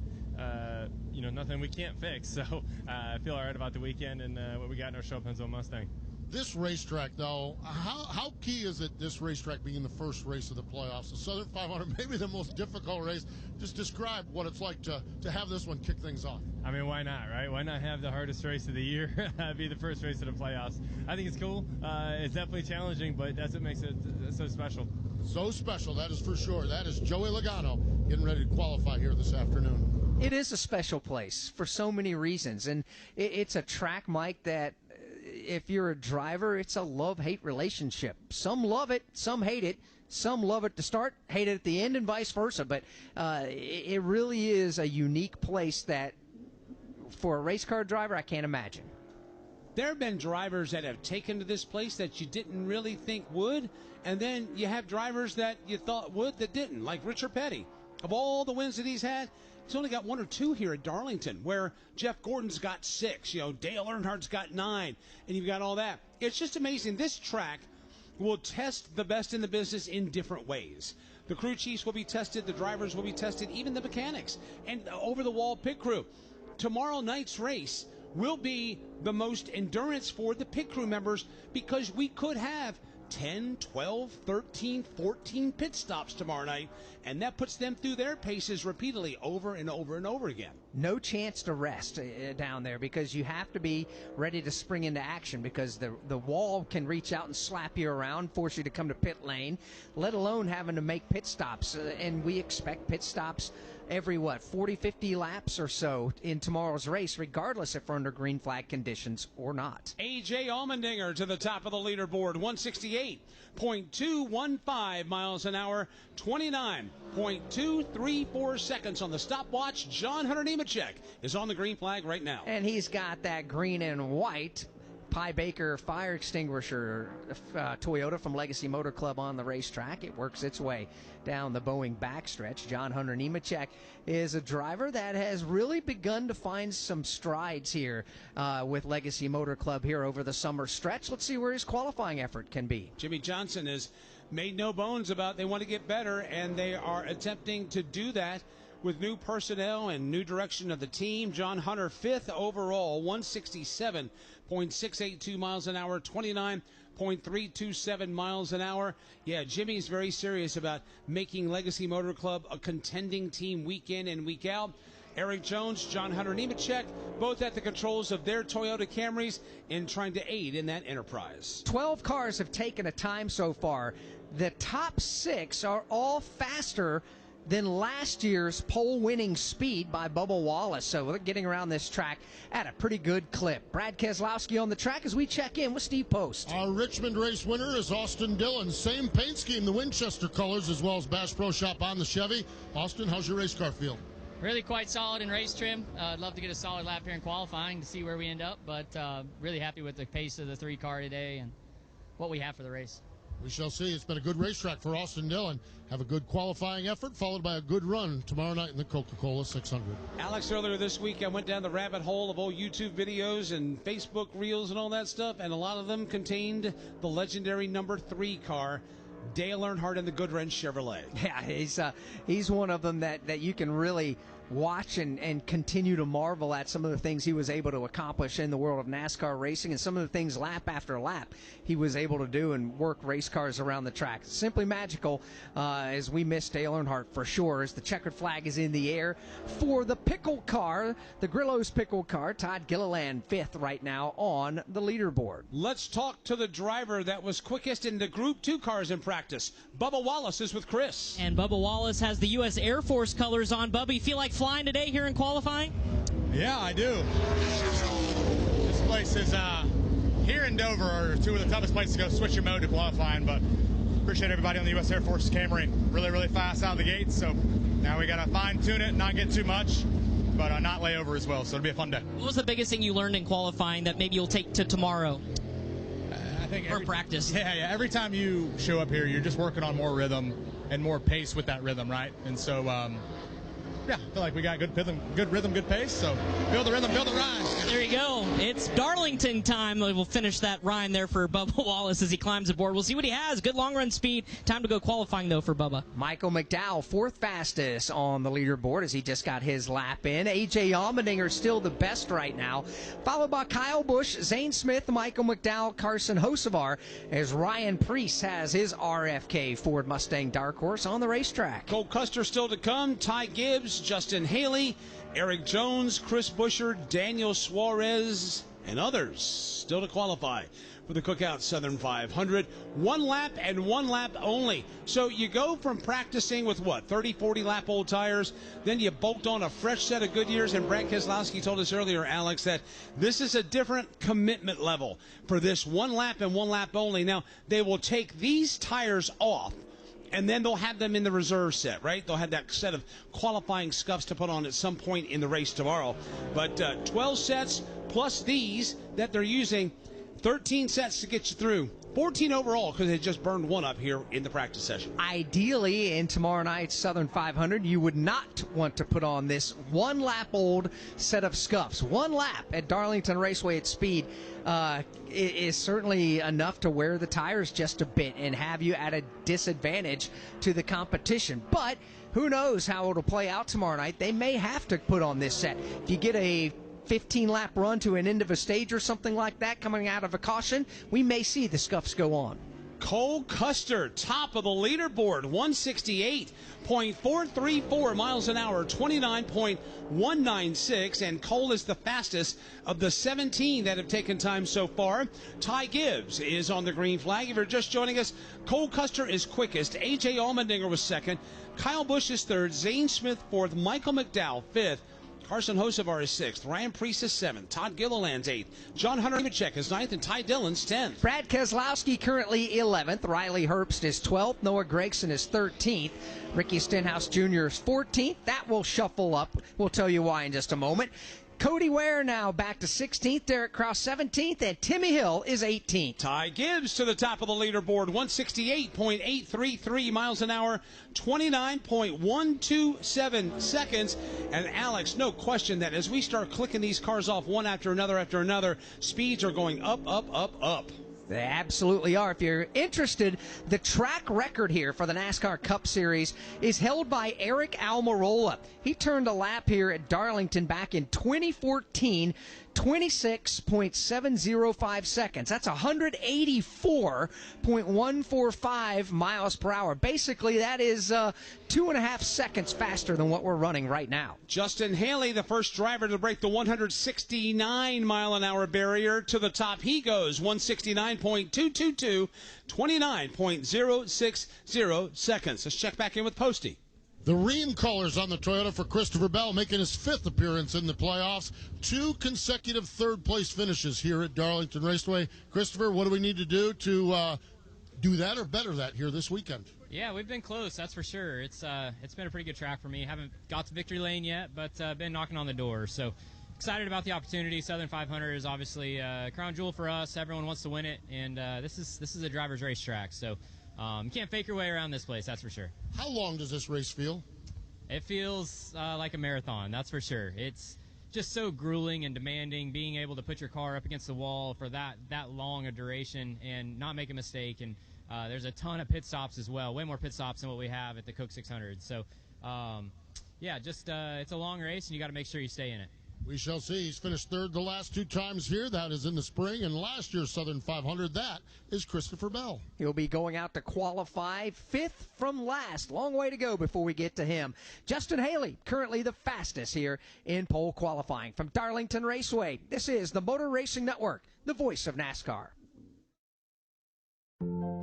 nothing we can't fix. So I feel all right about the weekend and what we got in our Show Penzo Mustang. This racetrack, though, how key is it, this racetrack being the first race of the playoffs? The Southern 500, maybe the most difficult race. Just describe what it's like to have this one kick things off. I mean, why not, right? Why not have the hardest race of the year be the first race of the playoffs? I think it's cool. It's definitely challenging, but that's what makes it so special. So special, that is for sure. That is Joey Logano getting ready to qualify here this afternoon. It is a special place for so many reasons, and it's a track, Mike, that if you're a driver, it's a love-hate relationship. Some love it, some hate it. Some love it to start, hate it at the end, and vice versa. But it really is a unique place that, for a race car driver, I can't imagine. There have been drivers that have taken to this place that you didn't really think would, and then you have drivers that you thought would that didn't, like Richard Petty. Of all the wins that he's had, he's only got 1 or 2 here at Darlington, where Jeff Gordon's got 6, Dale Earnhardt's got 9, and you've got all that. It's just amazing. This track will test the best in the business in different ways. The crew chiefs will be tested, the drivers will be tested, even the mechanics, and over-the-wall pit crew. Tomorrow night's race will be the most endurance for the pit crew members, because we could have 10, 12, 13, 14 pit stops tomorrow night, and that puts them through their paces repeatedly over and over and over again. No chance to rest down there, because you have to be ready to spring into action, because the wall can reach out and slap you around, force you to come to pit lane, let alone having to make pit stops. And we expect pit stops every 40, 50 laps or so in tomorrow's race, regardless if we're under green flag conditions or not. A.J. Allmendinger to the top of the leaderboard, 168.215 miles an hour, 29.234 seconds on the stopwatch. John Hunter Nemechek is on the green flag right now. And he's got that green and white Pi Baker fire extinguisher Toyota from Legacy Motor Club on the racetrack. It works its way down the Boeing backstretch. John Hunter Nemechek is a driver that has really begun to find some strides here with Legacy Motor Club here over the summer stretch. Let's see where his qualifying effort can be. Jimmy Johnson has made no bones about they want to get better, and they are attempting to do that with new personnel and new direction of the team. John Hunter, 5th overall, 167.682 miles an hour, 29.327 miles an hour. Yeah, Jimmy's very serious about making Legacy Motor Club a contending team week in and week out. Eric Jones, John Hunter Nemechek, both at the controls of their Toyota Camrys in trying to aid in that enterprise. 12 cars have taken a time so far. The top 6 are all faster than last year's pole-winning speed by Bubba Wallace. So they're getting around this track at a pretty good clip. Brad Keselowski on the track as we check in with Steve Post. Our Richmond race winner is Austin Dillon. Same paint scheme, the Winchester colors, as well as Bass Pro Shop on the Chevy. Austin, how's your race car feel? Really quite solid in race trim. I'd love to get a solid lap here in qualifying to see where we end up, but really happy with the pace of the 3 car today and what we have for the race. We shall see. It's been a good racetrack for Austin Dillon. Have a good qualifying effort, followed by a good run tomorrow night in the Coca-Cola 600. Alex, earlier this week, I went down the rabbit hole of old YouTube videos and Facebook reels and all that stuff, and a lot of them contained the legendary number 3 car, Dale Earnhardt in the Goodwrench Chevrolet. Yeah, he's one of them that you can really watch and continue to marvel at some of the things he was able to accomplish in the world of NASCAR racing, and some of the things lap after lap he was able to do and work race cars around the track. Simply magical, as we miss Dale Earnhardt for sure, as the checkered flag is in the air for the pickle car, the Grillo's pickle car. Todd Gilliland 5th right now on the leaderboard. Let's talk to the driver that was quickest in the Group 2 cars in practice. Bubba Wallace is with Chris. And Bubba Wallace has the U.S. Air Force colors on. Bubba, you feel like flying today here in qualifying? Yeah, I do. This place is, here in Dover are 2 of the toughest places to go switch your mode to qualifying, but appreciate everybody on the U.S. Air Force Camry. Really, really fast out of the gates, so now we got to fine-tune it and not get too much, but not lay over as well, so it'll be a fun day. What was the biggest thing you learned in qualifying that maybe you'll take to tomorrow? I think for practice. Yeah. Every time you show up here, you're just working on more rhythm and more pace with that rhythm, right? And so, yeah, I feel like we got good rhythm, good pace. So build the rhythm, build the rhyme. There you go. It's Darlington time. We'll finish that rhyme there for Bubba Wallace as he climbs aboard. We'll see what he has. Good long run speed. Time to go qualifying, though, for Bubba. Michael McDowell, 4th fastest on the leaderboard as he just got his lap in. A.J. Allmendinger still the best right now, followed by Kyle Busch, Zane Smith, Michael McDowell, Carson Hocevar, as Ryan Preece has his RFK Ford Mustang Dark Horse on the racetrack. Cole Custer still to come. Ty Gibbs, Justin Haley, Eric Jones, Chris Buescher, Daniel Suarez, and others still to qualify for the Cookout Southern 500. 1 lap and 1 lap only. So you go from practicing with what, 30, 40 lap old tires, then you bolt on a fresh set of Goodyears, and Brad Keselowski told us earlier, Alex, that this is a different commitment level for this 1 lap and 1 lap only. Now, they will take these tires off, and then they'll have them in the reserve set, right? They'll have that set of qualifying scuffs to put on at some point in the race tomorrow. But 12 sets plus these that they're using, 13 sets to get you through. 14 overall because they just burned 1 up here in the practice session. Ideally, in tomorrow night's Southern 500, you would not want to put on this 1 lap old set of scuffs. 1 lap at Darlington Raceway at speed is certainly enough to wear the tires just a bit and have you at a disadvantage to the competition. But who knows how it'll play out tomorrow night. They may have to put on this set. If you get a 15-lap run to an end of a stage or something like that coming out of a caution, we may see the scuffs go on. Cole Custer, top of the leaderboard, 168.434 miles an hour, 29.196, and Cole is the fastest of the 17 that have taken time so far. Ty Gibbs is on the green flag. If you're just joining us, Cole Custer is quickest. A.J. Allmendinger was 2nd. Kyle Busch is 3rd. Zane Smith 4th. Michael McDowell 5th. Carson Hocevar is 6th. Ryan Preece is 7th. Todd Gilliland's 8th. John Hunter Nemechek is 9th. And Ty Dillon's 10th. Brad Keselowski currently 11th. Riley Herbst is 12th. Noah Gragson is 13th. Ricky Stenhouse Jr. is 14th. That will shuffle up. We'll tell you why in just a moment. Cody Ware now back to 16th. Derek Cross 17th. And Timmy Hill is 18th. Ty Gibbs to the top of the leaderboard. 168.833 miles an hour. 29.127 seconds. And Alex, no question that as we start clicking these cars off one after another, speeds are going up, up, up, up. They absolutely are. If you're interested, the track record here for the NASCAR Cup Series is held by Eric Almirola. He turned a lap here at Darlington back in 2014, 26.705 seconds. That's 184.145 miles per hour. Basically, that is 2.5 seconds faster than what we're running right now. Justin Haley, the first driver to break the 169-mile-an-hour barrier. To the top he goes, 169.222, 29.060 seconds. Let's check back in with Posty. The Ream colors on the Toyota for Christopher Bell, making his 5th appearance in the playoffs. 2 consecutive third-place finishes here at Darlington Raceway. Christopher, what do we need to do to do that or better that here this weekend? Yeah, we've been close, that's for sure. It's been a pretty good track for me. Haven't got to victory lane yet, but been knocking on the door. So excited about the opportunity. Southern 500 is obviously a crown jewel for us. Everyone wants to win it, and this is a driver's racetrack. So you can't fake your way around this place, that's for sure. How long does this race feel? It feels like a marathon, that's for sure. It's just so grueling and demanding, being able to put your car up against the wall for that long a duration and not make a mistake. And there's a ton of pit stops as well, way more pit stops than what we have at the Coke 600. So, yeah, just it's a long race, and you got to make sure you stay in it. We shall see. He's finished 3rd the last 2 times here. That is in the spring. And last year's Southern 500, that is Christopher Bell. He'll be going out to qualify 5th from last. Long way to go before we get to him. Justin Haley, currently the fastest here in pole qualifying. From Darlington Raceway, this is the Motor Racing Network, the voice of NASCAR.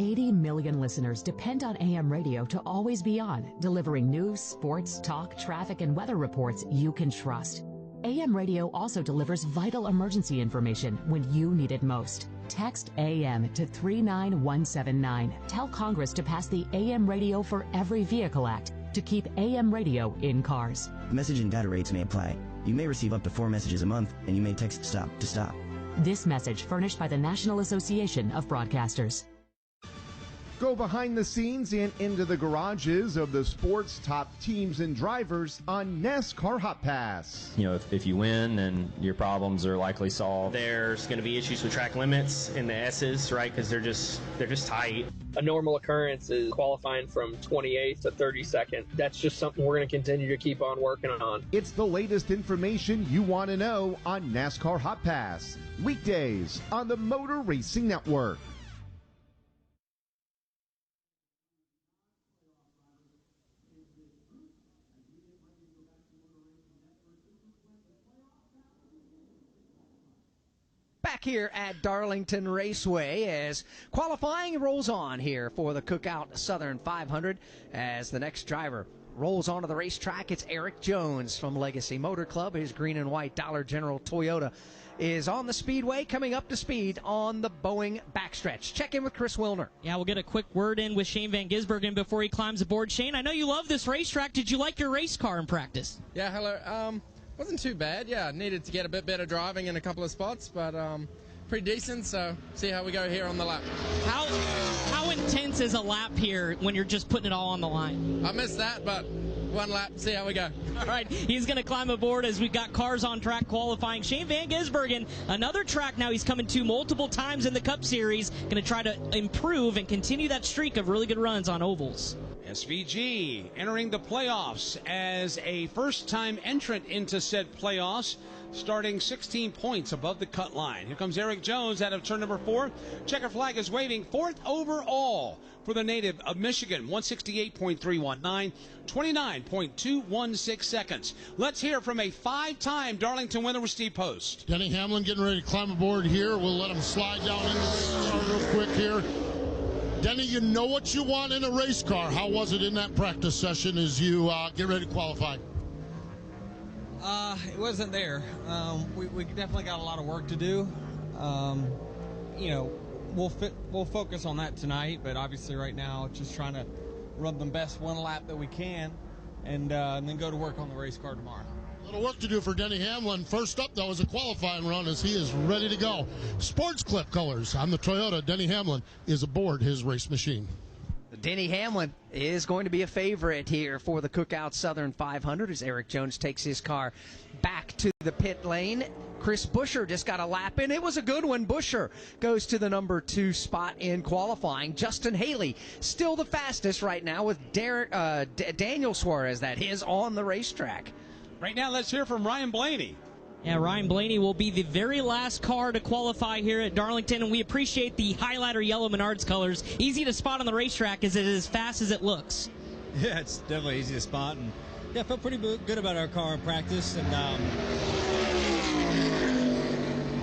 80 million listeners depend on AM radio to always be on, delivering news, sports, talk, traffic, and weather reports you can trust. AM radio also delivers vital emergency information when you need it most. Text AM to 39179. Tell Congress to pass the AM Radio for Every Vehicle Act to keep AM radio in cars. Message and data rates may apply. You may receive up to 4 messages a month, and you may text STOP to stop. This message furnished by the National Association of Broadcasters. Go behind the scenes and into the garages of the sport's top teams and drivers on NASCAR Hot Pass. You know, if you win, then your problems are likely solved. There's going to be issues with track limits in the S's, right? Because they're just tight. A normal occurrence is qualifying from 28th to 32nd. That's just something we're going to continue to keep on working on. It's the latest information you want to know on NASCAR Hot Pass. Weekdays on the Motor Racing Network. Back here at Darlington Raceway as qualifying rolls on here for the Cookout Southern 500 as the next driver rolls onto the racetrack. It's Eric Jones from Legacy Motor Club. His green and white Dollar General Toyota is on the speedway, coming up to speed on the Boeing backstretch. Check in with Chris Wilner. Yeah, we'll get a quick word in with Shane Van Gisbergen before he climbs aboard. Shane, I know you love this racetrack. Did you like your race car in practice? Yeah, hello. Wasn't too bad. Yeah, needed to get a bit better driving in a couple of spots, but pretty decent. So see how we go here on the lap. How intense is a lap here when you're just putting it all on the line? I missed that, but one lap. See how we go. All right, he's going to climb aboard as we've got cars on track qualifying. Shane Van Gisbergen, another track now he's coming to multiple times in the Cup Series. Going to try to improve and continue that streak of really good runs on ovals. SVG entering the playoffs as a first-time entrant into said playoffs, starting 16 points above the cut line. Here comes Eric Jones out of turn number 4. Checker flag is waving. 4th overall for the native of Michigan. 168.319, 29.216 seconds. Let's hear from a 5-time Darlington winner with Steve Post. Denny Hamlin getting ready to climb aboard here. We'll let him slide down in real quick here. Denny, you know what you want in a race car. How was it in that practice session as you get ready to qualify? It wasn't there. We definitely got a lot of work to do. You know, we'll focus on that tonight, but obviously right now just trying to run the best one lap that we can and then go to work on the race car tomorrow. A little work to do for Denny Hamlin. First up, though, is a qualifying run as he is ready to go. Sports Clip colors on the Toyota. Denny Hamlin is aboard his race machine. Denny Hamlin is going to be a favorite here for the Cookout Southern 500 as Eric Jones takes his car back to the pit lane. Chris Buescher just got a lap in. It was a good one. Buescher goes to the number 2 spot in qualifying. Justin Haley still the fastest right now with Daniel Suarez, that is, on the racetrack. Right now, let's hear from Ryan Blaney. Yeah, Ryan Blaney will be the very last car to qualify here at Darlington, and we appreciate the highlighter yellow Menards colors. Easy to spot on the racetrack as it is as fast as it looks. Yeah, it's definitely easy to spot, and yeah, felt pretty good about our car in practice, and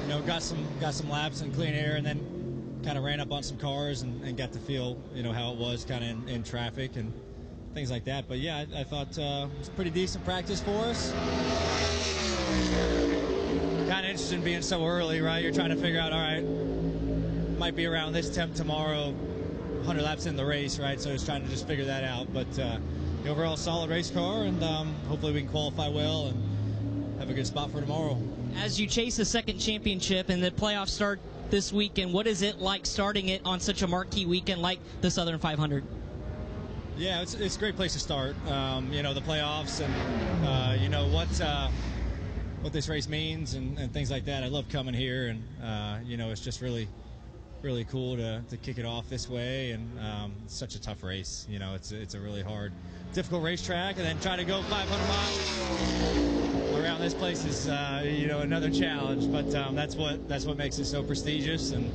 you know, got some laps in clean air, and then kind of ran up on some cars and got to feel, you know, how it was kind of in traffic and things like that. But yeah, I thought it was a pretty decent practice for us. Kind of interested in being so early, right? You're trying to figure out, all right, might be around this temp tomorrow, 100 laps in the race, right? So it's trying to just figure that out. But the overall solid race car, and hopefully we can qualify well and have a good spot for tomorrow. As you chase the second championship and the playoffs start this weekend, what is it like starting it on such a marquee weekend like the Southern 500? Yeah, it's a great place to start. You know, the playoffs and you know what this race means and things like that. I love coming here, and you know, it's just really cool to kick it off this way, and it's such a tough race. You know, it's a really hard, difficult racetrack, and then trying to go 500 miles around this place is you know, another challenge. But that's what makes it so prestigious and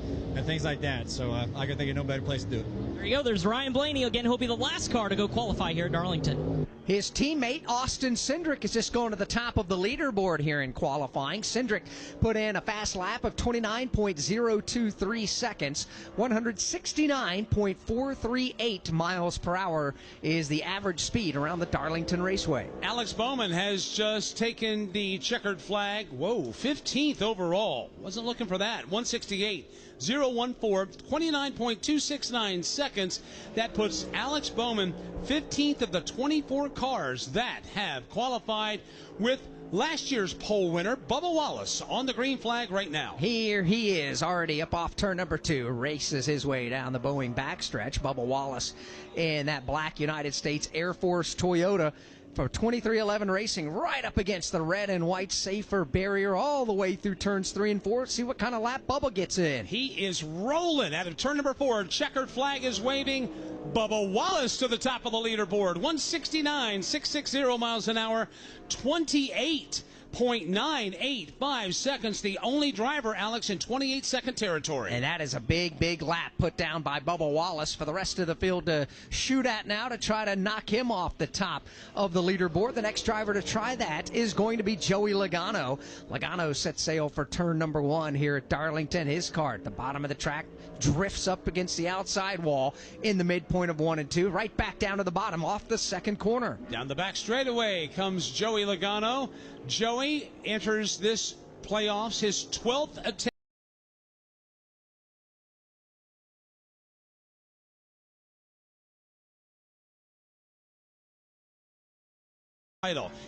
things like that. So I can think of no better place to do it. There you go. There's Ryan Blaney again. He'll be the last car to go qualify here at Darlington. His teammate, Austin Cindric, is just going to the top of the leaderboard here in qualifying. Cindric put in a fast lap of 29.023 seconds. 169.438 miles per hour is the average speed around the Darlington Raceway. Alex Bowman has just taken the checkered flag. Whoa, 15th overall. Wasn't looking for that. 168.014, 29.269 seconds. That puts Alex Bowman 15th of the 24 cars that have qualified, with last year's pole winner, Bubba Wallace, on the green flag right now. Here he is, already up off turn number 2, races his way down the Boeing backstretch. Bubba Wallace in that black United States Air Force Toyota for 2311 Racing, right up against the red and white safer barrier all the way through turns 3 and 4. See what kind of lap Bubba gets in. He is rolling out of turn number 4. Checkered flag is waving. Bubba Wallace to the top of the leaderboard. 169.660 miles an hour, 28.985 seconds. The only driver, Alex, in 28-second territory. And that is a big, big lap put down by Bubba Wallace for the rest of the field to shoot at now to try to knock him off the top of the leaderboard. The next driver to try that is going to be Joey Logano. Logano set sail for turn number 1 here at Darlington. His car at the bottom of the track drifts up against the outside wall in the midpoint of 1 and 2, right back down to the bottom off the second corner. Down the back straightaway comes Joey Logano. Joey enters this playoffs his 12th attempt.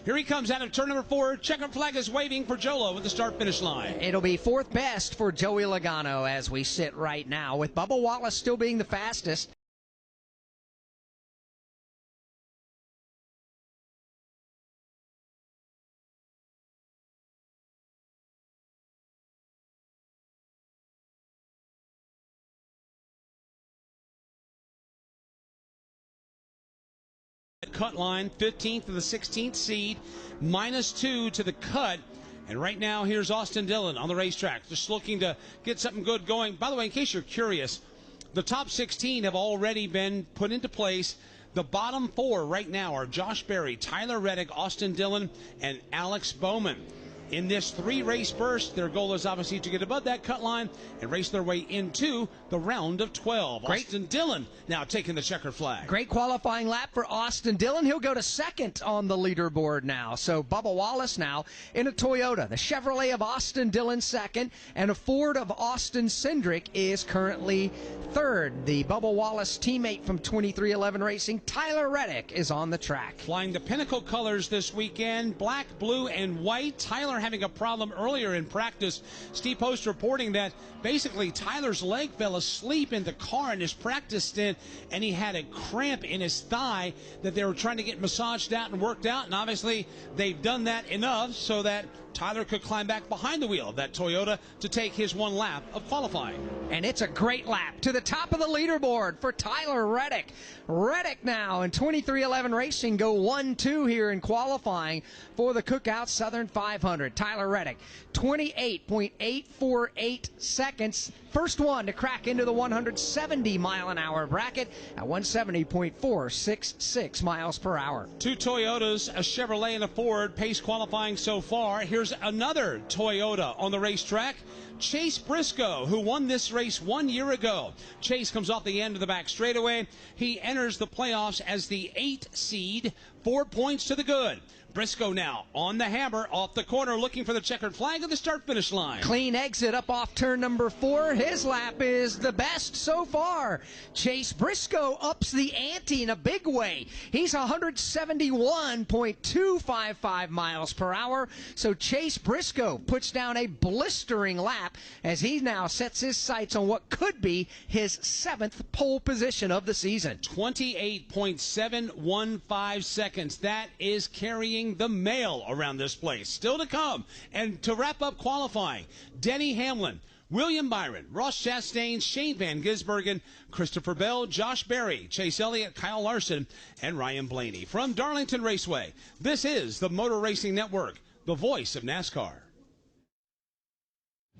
Here he comes out of turn number 4. Checkered flag is waving for Jolo at the start-finish line. It'll be 4th best for Joey Logano as we sit right now, with Bubba Wallace still being the fastest. Cut line, 15th of the 16th seed, -2 to the cut. And right now, here's Austin Dillon on the racetrack, just looking to get something good going. By the way, in case you're curious, the top 16 have already been put into place. The bottom 4 right now are Josh Berry, Tyler Reddick, Austin Dillon, and Alex Bowman. In this 3-race burst, their goal is obviously to get above that cut line and race their way into the round of 12. Great. Austin Dillon now taking the checkered flag. Great qualifying lap for Austin Dillon. He'll go to 2nd on the leaderboard now. So Bubba Wallace now in a Toyota. The Chevrolet of Austin Dillon 2nd, and a Ford of Austin Cindric is currently 3rd. The Bubba Wallace teammate from 2311 Racing, Tyler Reddick, is on the track. Flying the Pinnacle colors this weekend, black, blue, and white. Tyler having a problem earlier in practice. Steve Post reporting that basically Tyler's leg fell asleep in the car in his practice stint, and he had a cramp in his thigh that they were trying to get massaged out and worked out, and obviously they've done that enough so that Tyler could climb back behind the wheel of that Toyota to take his one lap of qualifying. And it's a great lap to the top of the leaderboard for Tyler Reddick. Reddick now in 2311 Racing go 1-2 here in qualifying for the Cookout Southern 500. Tyler Reddick, 28.848 seconds. First one to crack into the 170-mile-an-hour bracket at 170.466 miles per hour. Two Toyotas, a Chevrolet and a Ford, pace qualifying so far. Here's another Toyota on the racetrack. Chase Briscoe, who won this race 1 year ago. Chase comes off the end of the back straightaway. He enters the playoffs as the 8th seed, 4 points to the good. Briscoe now on the hammer, off the corner, looking for the checkered flag at the start-finish line. Clean exit up off turn number 4. His lap is the best so far. Chase Briscoe ups the ante in a big way. He's 171.255 miles per hour. So Chase Briscoe puts down a blistering lap as he now sets his sights on what could be his 7th pole position of the season. 28.715 seconds. That is carrying the mail around this place. Still to come. And to wrap up qualifying, Denny Hamlin, William Byron, Ross Chastain, Shane Van Gisbergen, Christopher Bell, Josh Berry, Chase Elliott, Kyle Larson, and Ryan Blaney. From Darlington Raceway, this is the Motor Racing Network, the voice of NASCAR.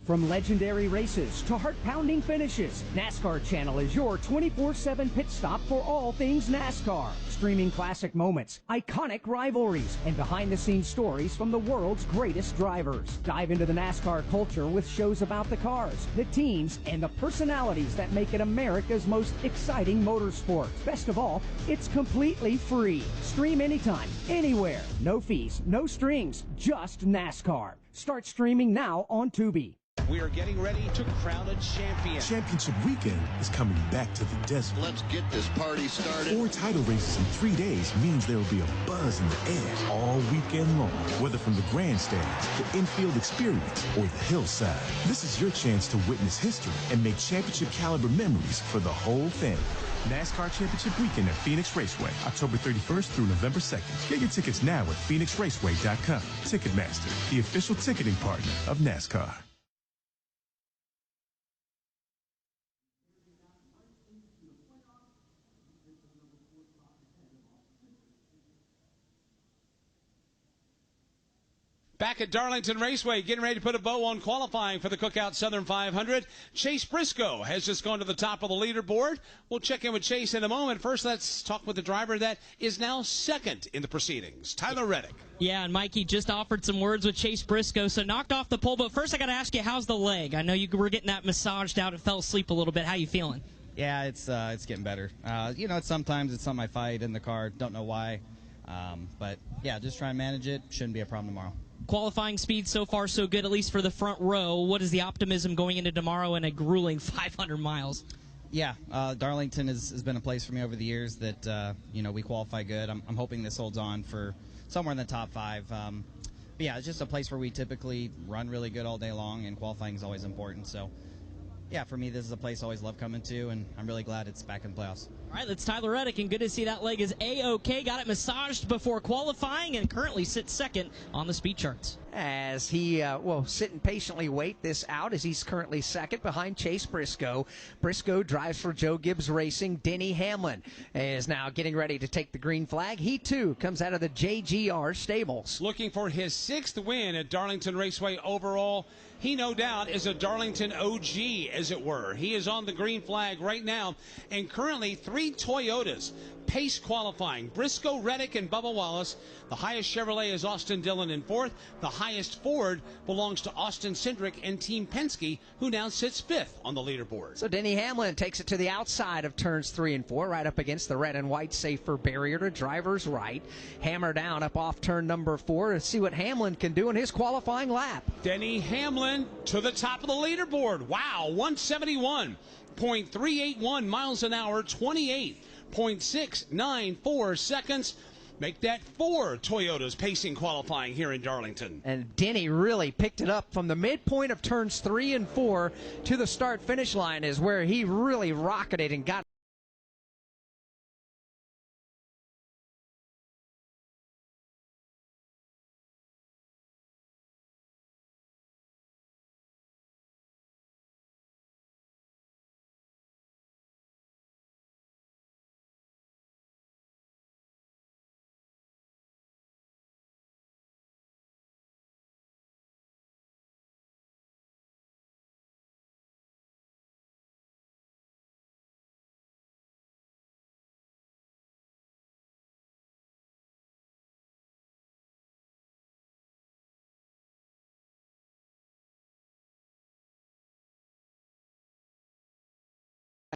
From legendary races to heart-pounding finishes, NASCAR Channel is your 24/7 pit stop for all things NASCAR. Streaming classic moments, iconic rivalries, and behind-the-scenes stories from the world's greatest drivers. Dive into the NASCAR culture with shows about the cars, the teams, and the personalities that make it America's most exciting motorsport. Best of all, it's completely free. Stream anytime, anywhere. No fees, no strings, just NASCAR. Start streaming now on Tubi. We are getting ready to crown a champion. Championship weekend is coming back to the desert. Let's get this party started. 4 title races in 3 days means there will be a buzz in the air all weekend long. Whether from the grandstands, the infield experience, or the hillside, this is your chance to witness history and make championship caliber memories for the whole family. NASCAR Championship Weekend at Phoenix Raceway, October 31st through November 2nd. Get your tickets now at phoenixraceway.com. Ticketmaster, the official ticketing partner of NASCAR. Back at Darlington Raceway, getting ready to put a bow on qualifying for the Cookout Southern 500. Chase Briscoe has just gone to the top of the leaderboard. We'll check in with Chase in a moment. First, let's talk with the driver that is now second in the proceedings, Tyler Reddick. Yeah, and Mikey just offered some words with Chase Briscoe, so knocked off the pole. But first, I got to ask you, how's the leg? I know you were getting that massaged out and fell asleep a little bit. How you feeling? Yeah, it's getting better. Sometimes it's something I fight in the car. Don't know why. But, yeah, just try and manage it. Shouldn't be a problem tomorrow. Qualifying speed so far so good, at least for the front row. What is the optimism going into tomorrow in a grueling 500 miles? Yeah, Darlington has been a place for me over the years that, we qualify good. I'm hoping this holds on for somewhere in the top 5. But yeah, it's just a place where we typically run really good all day long, and qualifying is always important. So, yeah, for me, this is a place I always love coming to, and I'm really glad it's back in the playoffs. All right, that's Tyler Reddick, and good to see that leg is A-OK. Got it massaged before qualifying and currently sits second on the speed charts. As he will sit and patiently wait this out, as he's currently second behind Chase Briscoe. Briscoe drives for Joe Gibbs Racing. Denny Hamlin is now getting ready to take the green flag. He, too, comes out of the JGR stables. Looking for his 6th win at Darlington Raceway overall. He, no doubt, is a Darlington OG, as it were. He is on the green flag right now, and currently 3 Toyotas pace qualifying. Briscoe, Reddick, and Bubba Wallace. The highest Chevrolet is Austin Dillon in 4th. The highest Ford belongs to Austin Cindric and Team Penske, who now sits 5th on the leaderboard. So Denny Hamlin takes it to the outside of turns 3 and 4, right up against the red and white safer barrier to driver's right. Hammer down up off turn number 4 to see what Hamlin can do in his qualifying lap. Denny Hamlin to the top of the leaderboard. Wow, 171.381 miles an hour, 28.694 seconds. Make that 4 Toyotas pacing qualifying here in Darlington. And Denny really picked it up from the midpoint of turns 3 and 4 to the start-finish line is where he really rocketed and got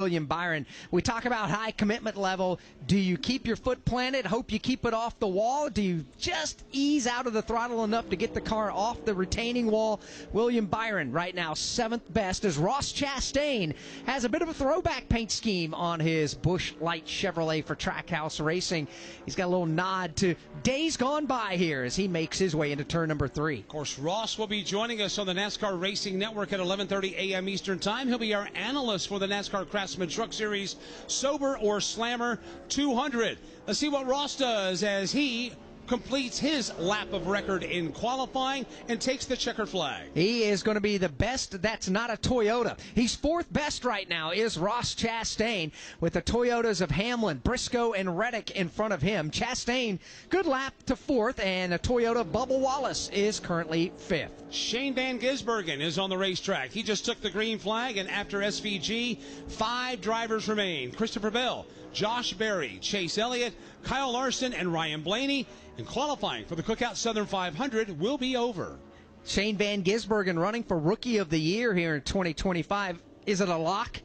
William Byron. We talk about high commitment level. Do you keep your foot planted, hope you keep it off the wall? Do you just ease out of the throttle enough to get the car off the retaining wall? William Byron right now 7th best as Ross Chastain has a bit of a throwback paint scheme on his Busch Light Chevrolet for Trackhouse Racing. He's got a little nod to days gone by here as he makes his way into turn number 3. Of course, Ross will be joining us on the NASCAR Racing Network at 11:30 a.m. Eastern Time. He'll be our analyst for the NASCAR Craftsman Truck Series Sober or Slammer 200. Let's see what Ross does as he completes his lap of record in qualifying and takes the checkered flag. He is going to be the best. That's not a Toyota. He's 4th best right now is Ross Chastain with the Toyotas of Hamlin, Briscoe, and Reddick in front of him. Chastain, good lap to 4th, and a Toyota Bubba Wallace is currently 5th. Shane Van Gisbergen is on the racetrack. He just took the green flag, and after SVG, 5 drivers remain. Christopher Bell, Josh Berry, Chase Elliott, Kyle Larson, and Ryan Blaney. And qualifying for the Cookout Southern 500 will be over. Shane Van Gisbergen running for Rookie of the Year here in 2025. Is it a lock?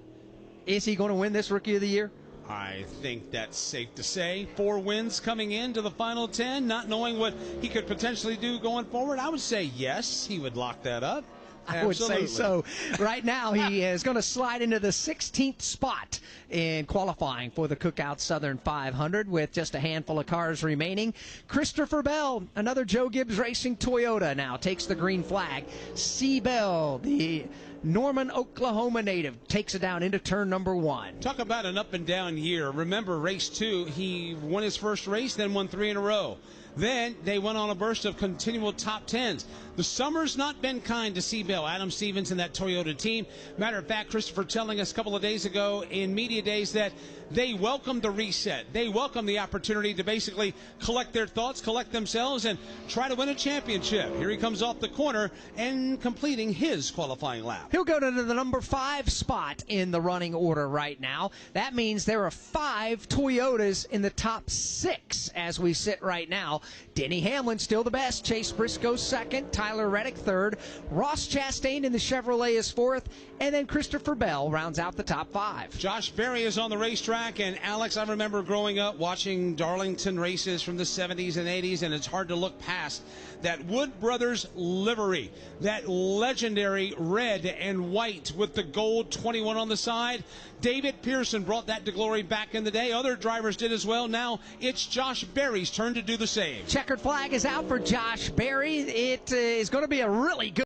Is he going to win this Rookie of the Year? I think that's safe to say. 4 wins coming into the final 10, not knowing what he could potentially do going forward. I would say yes, he would lock that up. I would say so. Right now, he is going to slide into the 16th spot in qualifying for the Cookout Southern 500 with just a handful of cars remaining. Christopher Bell, another Joe Gibbs Racing Toyota, now takes the green flag. C. Bell, the Norman, Oklahoma native, takes it down into turn number 1. Talk about an up and down year. Remember, race 2, he won his first race, then won 3 in a row. Then they went on a burst of continual top 10s. The summer's not been kind to C. Bell, Adam Stevens, and that Toyota team. Matter of fact, Christopher telling us a couple of days ago in media days that they welcome the reset. They welcome the opportunity to basically collect their thoughts, collect themselves, and try to win a championship. Here he comes off the corner and completing his qualifying lap. He'll go to the number 5 spot in the running order right now. That means there are 5 Toyotas in the top 6 as we sit right now. Denny Hamlin still the best. Chase Briscoe 2nd. Tyler Reddick 3rd. Ross Chastain in the Chevrolet is 4th. And then Christopher Bell rounds out the top 5. Josh Berry is on the racetrack. And Alex, I remember growing up watching Darlington races from the 70s and 80s, and it's hard to look past that Wood Brothers livery, that legendary red and white with the gold 21 on the side. David Pearson brought that to glory back in the day. Other drivers did as well. Now it's Josh Berry's turn to do the same. Checkered flag is out for Josh Berry. It is going to be a really good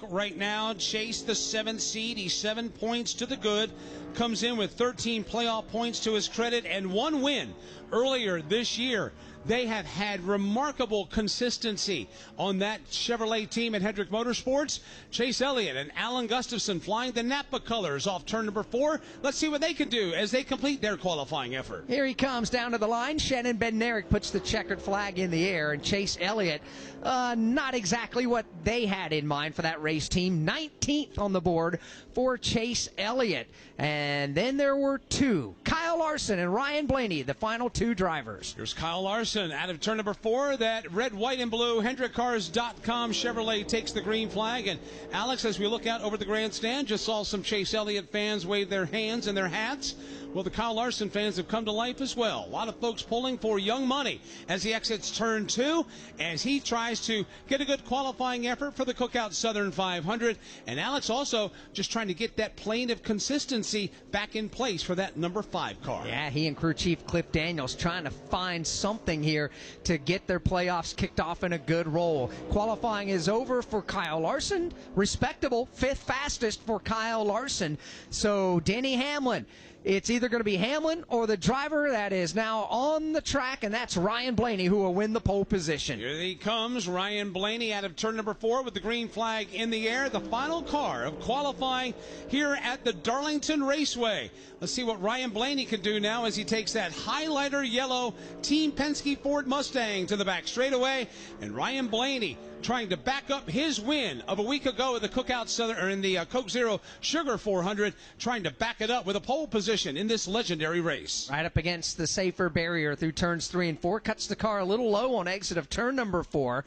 right now. Chase, the 7th seed. He's 7 points to the good. Comes in with 13 playoff points to his credit and 1 win earlier this year. They have had remarkable consistency on that Chevrolet team at Hendrick Motorsports. Chase Elliott and Alan Gustafson flying the Napa colors off turn number 4. Let's see what they can do as they complete their qualifying effort. Here he comes down to the line. Shannon Bednarik puts the checkered flag in the air, and Chase Elliott, not exactly what they had in mind for that race team. 19th on the board for Chase Elliott. And then there were 2. Kyle Larson and Ryan Blaney, the final 2 drivers. Here's Kyle Larson out of turn number 4. That red, white, and blue HendrickCars.com Chevrolet takes the green flag. And Alex, as we look out over the grandstand, just saw some Chase Elliott fans wave their hands and their hats. Well, the Kyle Larson fans have come to life as well. A lot of folks pulling for Young Money as he exits turn 2, as he tries to get a good qualifying effort for the Cookout Southern 500. And Alex also just trying to get that plane of consistency back in place for that number 5 car. Yeah, he and crew chief Cliff Daniels trying to find something here to get their playoffs kicked off in a good roll. Qualifying is over for Kyle Larson. Respectable, 5th fastest for Kyle Larson. So Denny Hamlin It's either going to be Hamlin or the driver that is now on the track, and that's Ryan Blaney, who will win the pole position. Here he comes, Ryan Blaney out of turn number 4 with the green flag in the air. The final car of qualifying here at the Darlington Raceway. Let's see what Ryan Blaney can do now as he takes that highlighter yellow Team Penske Ford Mustang to the back straightaway. And Ryan Blaney trying to back up his win of a week ago at the Cookout Southern, or in the Coke Zero Sugar 400, trying to back it up with a pole position in this legendary race. Right up against the safer barrier through turns 3 and 4. Cuts the car a little low on exit of turn number 4.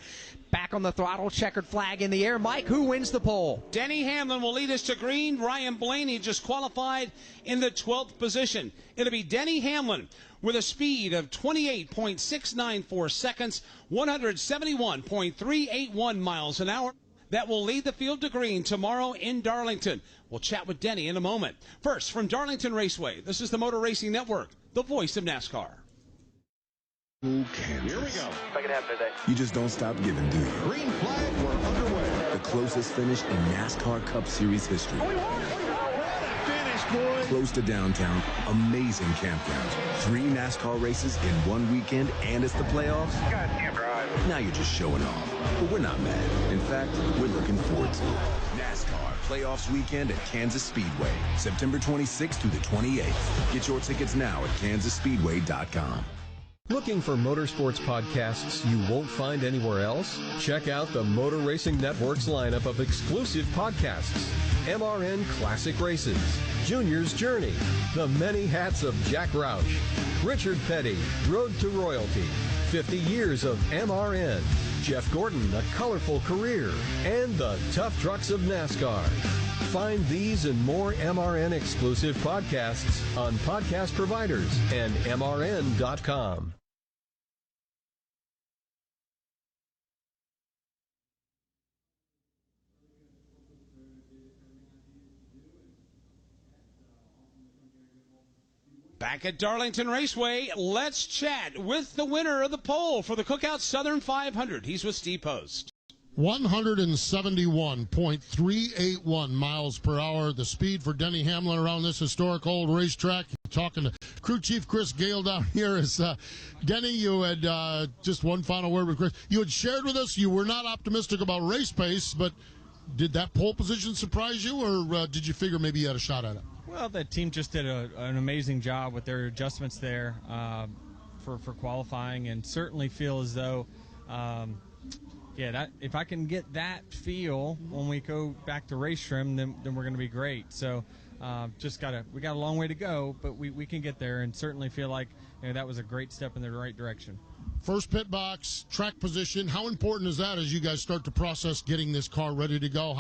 Back on the throttle, checkered flag in the air. Mike, who wins the pole? Denny Hamlin will lead us to green. Ryan Blaney just qualified in the 12th position. It'll be Denny Hamlin with a speed of 28.694 seconds, 171.381 miles an hour. That will lead the field to green tomorrow in Darlington. We'll chat with Denny in a moment. First, from Darlington Raceway, this is the Motor Racing Network, the voice of NASCAR. Kansas. Here we go. Second half today. You just don't stop giving, do you? Green flag, we're underway. The closest finish in NASCAR Cup Series history. Finish, boys. Close to downtown, amazing campgrounds, 3 NASCAR races in one weekend, and it's the playoffs. God can't drive. Now you're just showing off. But we're not mad. In fact, we're looking forward to it. NASCAR Playoffs Weekend at Kansas Speedway, September 26th through the 28th. Get your tickets now at kansasspeedway.com. Looking for motorsports podcasts you won't find anywhere else? Check out the Motor Racing Network's lineup of exclusive podcasts. MRN Classic Races, Junior's Journey, The Many Hats of Jack Roush, Richard Petty, Road to Royalty, 50 Years of MRN, Jeff Gordon, A Colorful Career, and The Tough Trucks of NASCAR. Find these and more MRN exclusive podcasts on podcast providers and MRN.com. Back at Darlington Raceway, let's chat with the winner of the pole for the Cookout Southern 500. He's with Steve Post. 171.381 miles per hour, the speed for Denny Hamlin around this historic old racetrack. Talking to Crew Chief Chris Gale down here. Is Denny, you had just one final word with Chris. You had shared with us you were not optimistic about race pace, but did that pole position surprise you, or did you figure maybe you had a shot at it? Well, the team just did an amazing job with their adjustments there for qualifying, and certainly feel as though, if I can get that feel when we go back to race trim, then we're going to be great. So we got a long way to go, but we can get there, and certainly feel like that was a great step in the right direction. First pit box, track position. How important is that as you guys start to process getting this car ready to go?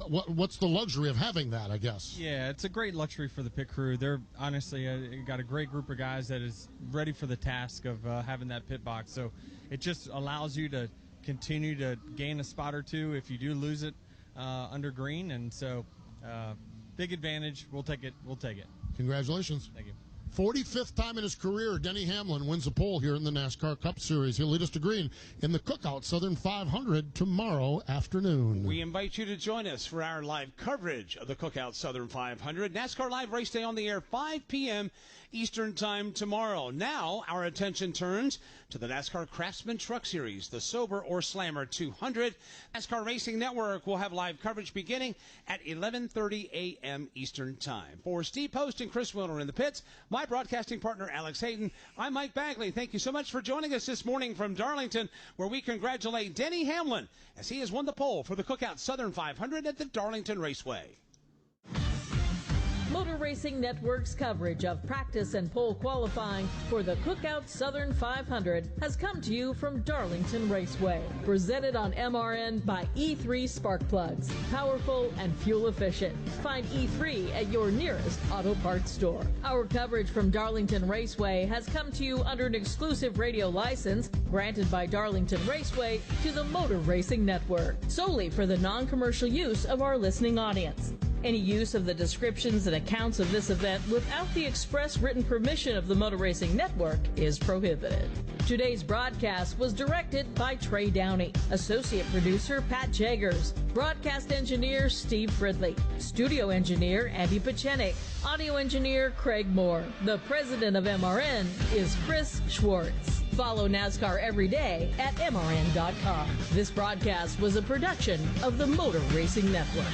What's the luxury of having that, I guess? Yeah, it's a great luxury for the pit crew. They're honestly got a great group of guys that is ready for the task of having that pit box. So it just allows you to continue to gain a spot or two if you do lose it under green. And so big advantage. We'll take it. Congratulations. Thank you. 45th time in his career, Denny Hamlin wins a pole here in the NASCAR Cup Series. He'll lead us to green in the Cookout Southern 500 tomorrow afternoon. We invite you to join us for our live coverage of the Cookout Southern 500. NASCAR Live Race Day on the air, 5 p.m. Eastern Time tomorrow. Now, our attention turns to the NASCAR Craftsman Truck Series, the Sober or Slammer 200. NASCAR Racing Network will have live coverage beginning at 11:30 a.m. Eastern Time. For Steve Post and Chris Wilner in the pits, my broadcasting partner, Alex Hayden, I'm Mike Bagley. Thank you so much for joining us this morning from Darlington, where we congratulate Denny Hamlin as he has won the pole for the Cookout Southern 500 at the Darlington Raceway. Motor Racing Network's coverage of practice and pole qualifying for the Cookout Southern 500 has come to you from Darlington Raceway. Presented on MRN by E3 Spark Plugs. Powerful and fuel efficient. Find E3 at your nearest auto parts store. Our coverage from Darlington Raceway has come to you under an exclusive radio license granted by Darlington Raceway to the Motor Racing Network, solely for the non-commercial use of our listening audience. Any use of the descriptions and accounts of this event without the express written permission of the Motor Racing Network is prohibited. Today's broadcast was directed by Trey Downey, associate producer Pat Jaggers, broadcast engineer Steve Fridley, studio engineer Andy Pachenik, audio engineer Craig Moore. The president of MRN is Chris Schwartz. Follow NASCAR every day at MRN.com. This broadcast was a production of the Motor Racing Network.